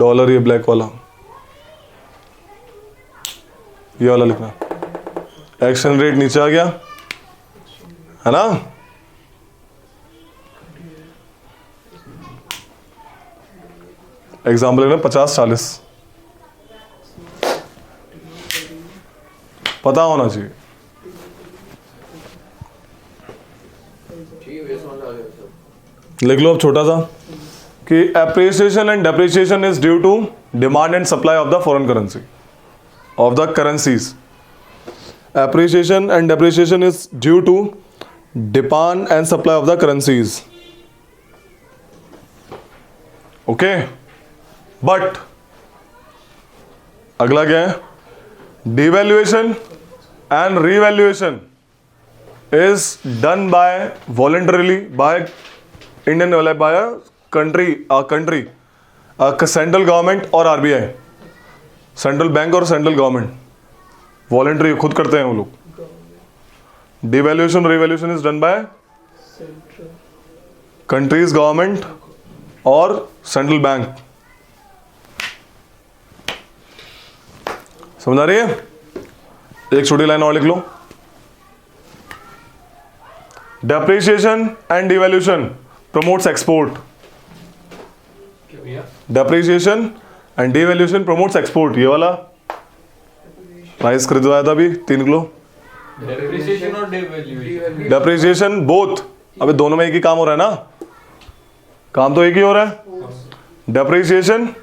Speaker 1: डॉलर ये ब्लैक वाला, ये वाला लिखना. एक्सचेंज रेट नीचे आ गया है ना. एग्जाम्पल है 50-40, पता होना चाहिए.
Speaker 2: ठीक है, समझ आ गया सब.
Speaker 1: लिख लो अब छोटा सा कि appreciation and depreciation is due to demand and supply of the foreign currency, of the currencies. Appreciation and depreciation is due to demand and supply of the currencies. Okay? But अगला क्या है? Devaluation and revaluation is done by voluntarily by Indian, by country central government और RBI, central bank और central government. Voluntary खुद करते हैं वो लोग. Devaluation revaluation is done by countries government और सेंट्रल बैंक. समझ आ रही है? एक छोटी लाइन और लिख लो. Depreciation and devaluation promotes export.
Speaker 4: क्या भैया?
Speaker 1: Depreciation and devaluation promotes export. ये वाला प्राइस खरीदवाया था अभी 3 किलो.
Speaker 4: डेप्रिसिएशन और डिवैल्यूएशन.
Speaker 1: Depreciation both. अबे दोनों में एक ही काम हो रहा है ना, काम तो एक ही हो रहा है. Depreciation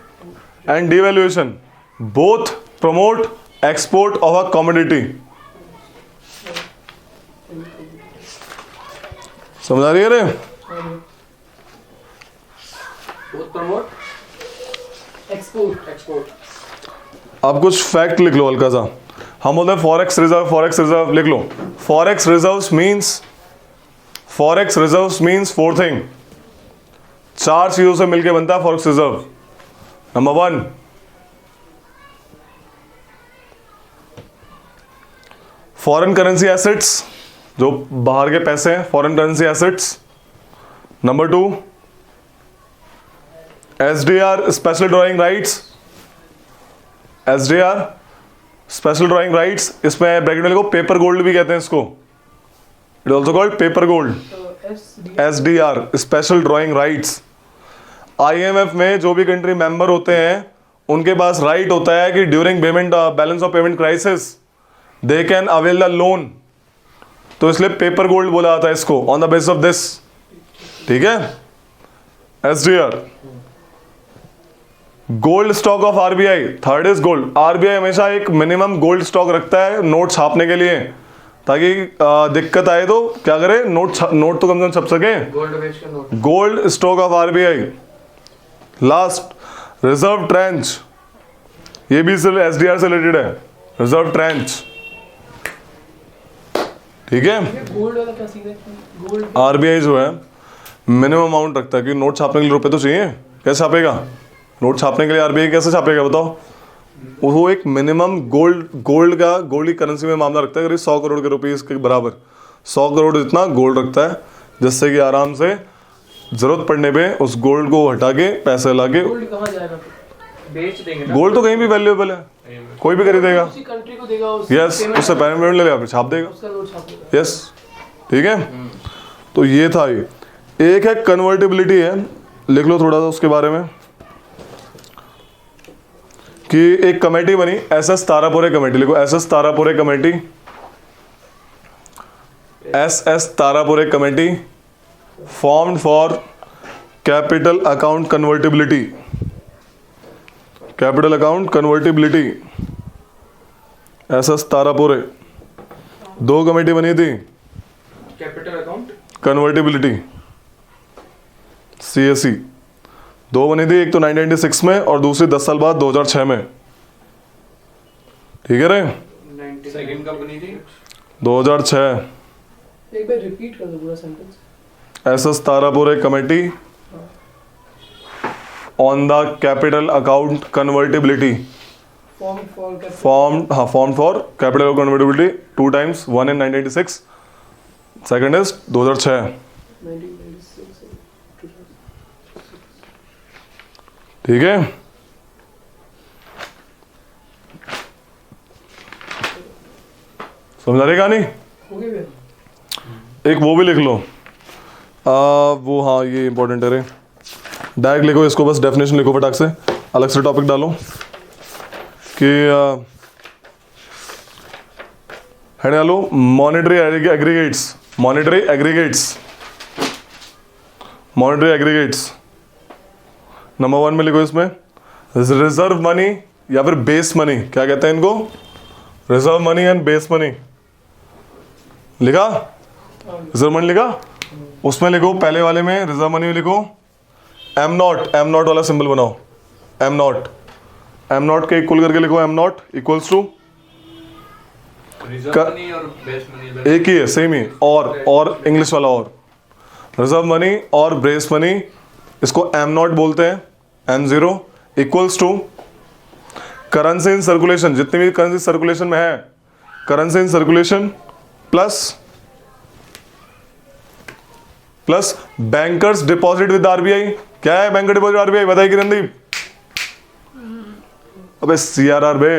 Speaker 1: and devaluation both promote export of a commodity. समझ आ रही है रे?
Speaker 2: Both promote
Speaker 3: export.
Speaker 2: export.
Speaker 1: अब कुछ फैक्ट लिख लो हल्का सा। हम बोलते हैं फॉरेक्स रिजर्व लिख लो। Forex reserves means 4 thing. 4 चीजों से मिलके बनता है forex reserve. Number 1, foreign currency assets, जो बाहर के पैसे हैं, foreign currency assets. Number 2, SDR special drawing rights. SDR special drawing rights, इसमें ब्रैकेट में लिखो पेपर गोल्ड भी कहते हैं इसको। It also called paper gold. SDR special drawing rights. IMF में जो भी कंट्री मेंबर होते हैं उनके पास राइट होता है कि during payment balance of payment crisis they can avail the loan. तो इसलिए पेपर गोल्ड बोला जाता है इसको, on the basis of this. ठीक है, SDR। Gold stock of RBI, third is gold. RBI हमेशा एक मिनिमम गोल्ड स्टॉक रखता है नोट छापने के लिए, ताकि दिक्कत आए तो क्या करे, नोट तो कम से कम छप सके।
Speaker 2: गोल्ड बेच के note.
Speaker 1: Gold stock of RBI। Last, reserve trench, ये भी सिर्फ SDR से रिलेटेड है। रिजर्व ट्रेंच, ठीक है।
Speaker 3: गोल्ड वाला क्या सीन है? गोल्ड
Speaker 1: RBI जो है मिनिमम अमाउंट रखता है कि नोट छापने के लिए रुपए तो चाहिए। कैसे छापेगा नोट? छापने के लिए RBI कैसे छापेगा बताओ? वो एक मिनिमम गोल्ड की करेंसी में मामला रखता है, करीब 100 करोड़ के रुपीस के बराबर। 100 करोड़ जितना गोल्ड रखता है, जिससे कि आराम से जरूरत पड़ने पे उस गोल्ड को हटा के पैसे ला के।
Speaker 3: गोल्ड कहाँ जाएगा फिर?
Speaker 2: बेच देंगे ना।
Speaker 1: गोल्ड तो कहीं भी वैल्यूएबल है, कोई भी खरीदेगा।
Speaker 3: उसी कंट्री को देगा,
Speaker 1: यस, उससे पेमेंट ले लेगा, फिर छाप देगा।
Speaker 3: उसका नोट छाप देगा।
Speaker 1: यस, ठीक है। तो ये था ये। एक है कन्वर्टिबिलिटी है, लिख लो थोड़ा सा उसके बारे में, कि एक कमेटी बनी, SS तारापुरे कमेटी। लिखो SS Tarapore committee. SS Tarapore committee formed for capital account convertibility. Capital account convertibility, SS Tarapore. 2 committee बनी थी,
Speaker 2: कैपिटल अकाउंट
Speaker 1: कन्वर्टिबिलिटी CAC। 2 बनी थी, एक तो 1996 में और दूसरी 10 साल बाद 2006 में। ठीक है रे,
Speaker 2: 90
Speaker 4: सेकंड कब बनी थी?
Speaker 1: 2006।
Speaker 3: एक बार रिपीट कर दो पूरा sentence.
Speaker 1: SS Tarapore committee on the capital account convertibility form for capital convertibility 2 times, 1 in 1996, second is 2006।
Speaker 3: 1996
Speaker 1: ठीक है, समझा रही कहानी?
Speaker 3: हो गया भैया?
Speaker 1: एक वो भी लिख लो, वो हाँ ये इंपॉर्टेंट है रे। डायरेक्ट लिखो इसको, बस डेफिनेशन लिखो फटाक से, अलग से टॉपिक डालो कि है डालो monetary aggregates. Monetary aggregates number 1 में लिखो इसमें रिजर्व मनी या फिर बेस मनी, क्या कहते हैं इनको? Reserve money and base money. लिखा? रिजर्व मनी लिखा? उसमें लिखो पहले वाले में रिजर्व मनी में लिखो M0 वाला सिंबल बनाओ। M0 के इक्वल करके लिखो M0 equals to
Speaker 4: reserve money और बेस मनी
Speaker 1: एक ही है, सेम ही। और इंग्लिश वाला और रिजर्व मनी और बेस मनी, इसको M0 बोलते हैं, M0 equals to currency in circulation. जितनी भी करेंसी सर्कुलेशन में है, currency in circulation plus bankers deposit with RBI। क्या है बैंकर डिपॉजिट RBI? बताइए किरणदीप। अबे CRR बे,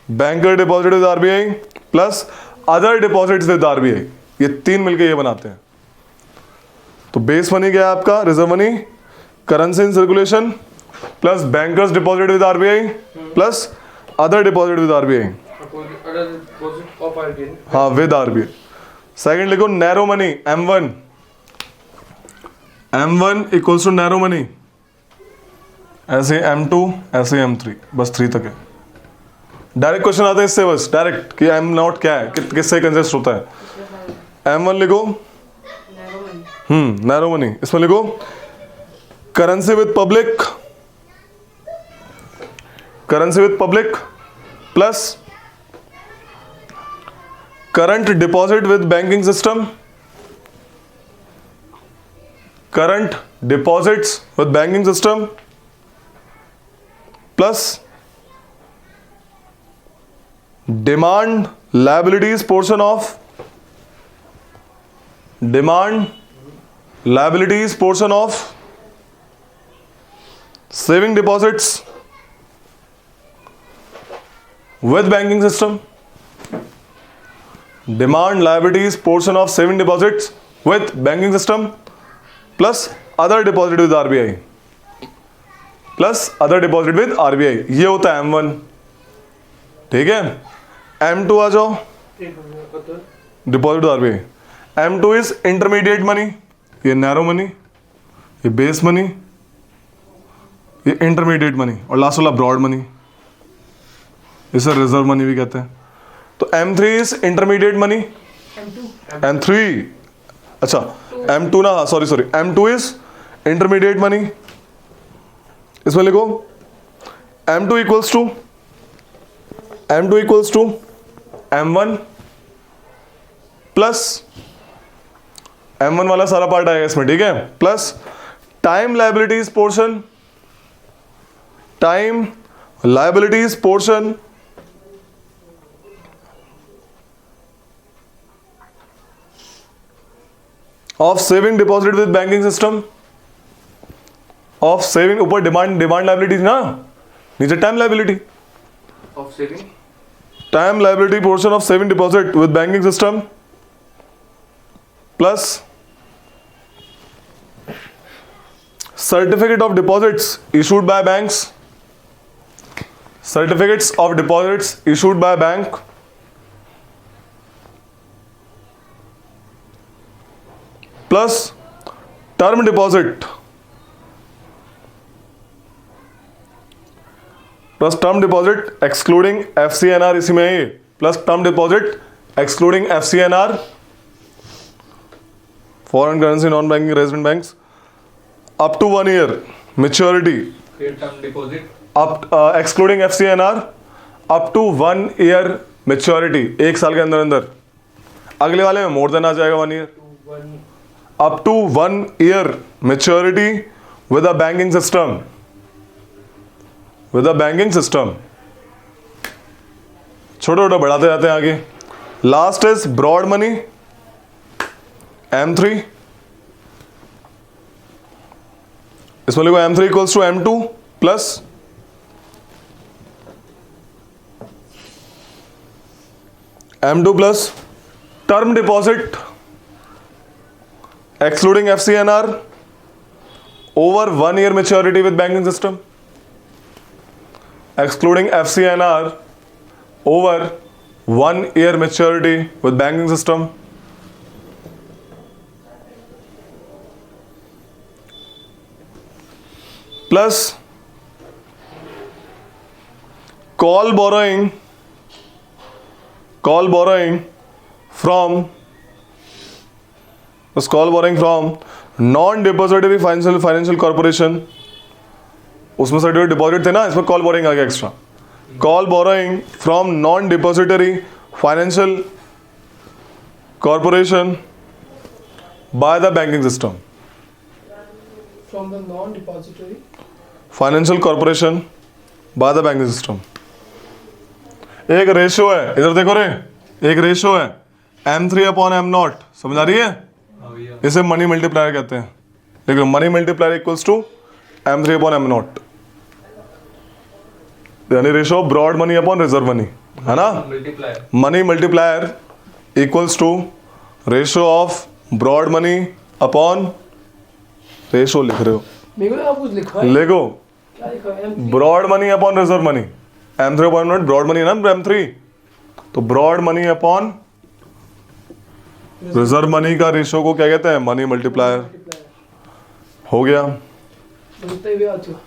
Speaker 1: banker deposit with RBI plus other deposits with RBI, ये 3 मिलके ये बनाते हैं। तो बेस मनी क्या है आपका? Reserve money, currency in circulation plus bankers deposit with RBI plus other deposit with RBI। हाँ, विद RBI। सेकंड लिखो narrow money M1 equals to narrow money, ऐसे M2 ऐसे M3, बस 3 तक है। डायरेक्ट क्वेश्चन आता है इससे, बस डायरेक्ट कि M0 क्या है, किससे कंसिस्ट होता है। M1 लिखो नैरो मनी, इसमें लिखो currency with public currency with public plus current deposit with banking system, current deposits with banking system plus demand liabilities portion of saving deposits with banking system, demand liabilities portion of saving deposits with banking system plus other deposit with RBI, ये होता है M1। ठीक है, M2 आ जाओ, deposit with RBI। M2 is intermediate money, ये narrow money, ये base money, ये intermediate money, और लास्ट वाला ब्रॉड मनी, इसे रिजर्व मनी भी कहते हैं। तो M3 is intermediate money, M3 अच्छा M2 ना, sorry M2 is intermediate money. इसमें लिखो M2 equals to M1 plus M1 वाला सारा पार्ट आएगा इसमें, ठीक है, plus time liabilities portion of saving deposit with banking system, of saving, ऊपर डिमांड लायबिलिटीज ना, नीचे time liability,
Speaker 2: of saving,
Speaker 1: time liability portion of saving deposit with banking system plus certificate of deposits issued by banks, certificates of deposits issued by bank plus term deposit excluding FCNR, इसी में है, plus term deposit excluding FCNR, foreign currency non banking resident banks, up to 1 year maturity,
Speaker 4: term deposit
Speaker 1: excluding FCNR up to 1 year maturity, 1 साल के अंदर अंदर। अगले वाले में मोर देन आ जाएगा 1 year, up to 1 year maturity with a banking system, छोटे छोटे बढ़ाते जाते हैं आगे। Last is broad money M3, इसमें लिखो M3 equals to M2 plus term deposit excluding FCNR over 1 year maturity with banking system, excluding FCNR over 1 year maturity with banking system plus call borrowing from non-depository financial corporation, उसमें certificate deposit थे ना, इसमें call boring आ गया extra, call borrowing from non depository financial corporation by the banking system,
Speaker 3: from the non depository
Speaker 1: financial corporation by the banking system. एक ratio है, इधर देखो रे, एक रेशियो है M3/M0, समझ आ रही है, इसे मनी मल्टीप्लायर कहते हैं। देखो money multiplier equals to M3/M0, यानी ratio broad money upon reserve money, है ना, money multiplier equals to ratio of broad money upon, ratio लिख रहे हो,
Speaker 3: मेरे को आप कुछ लिखा है,
Speaker 1: लिखो
Speaker 3: क्या लिखा है,
Speaker 1: broad money upon reserve money, M3/M0 broad money है ना M3, तो broad money upon reserve money का रेशियो को क्या कहते हैं, मनी मल्टीप्लायर। हो गया,
Speaker 3: बोलते हुए आ चुका।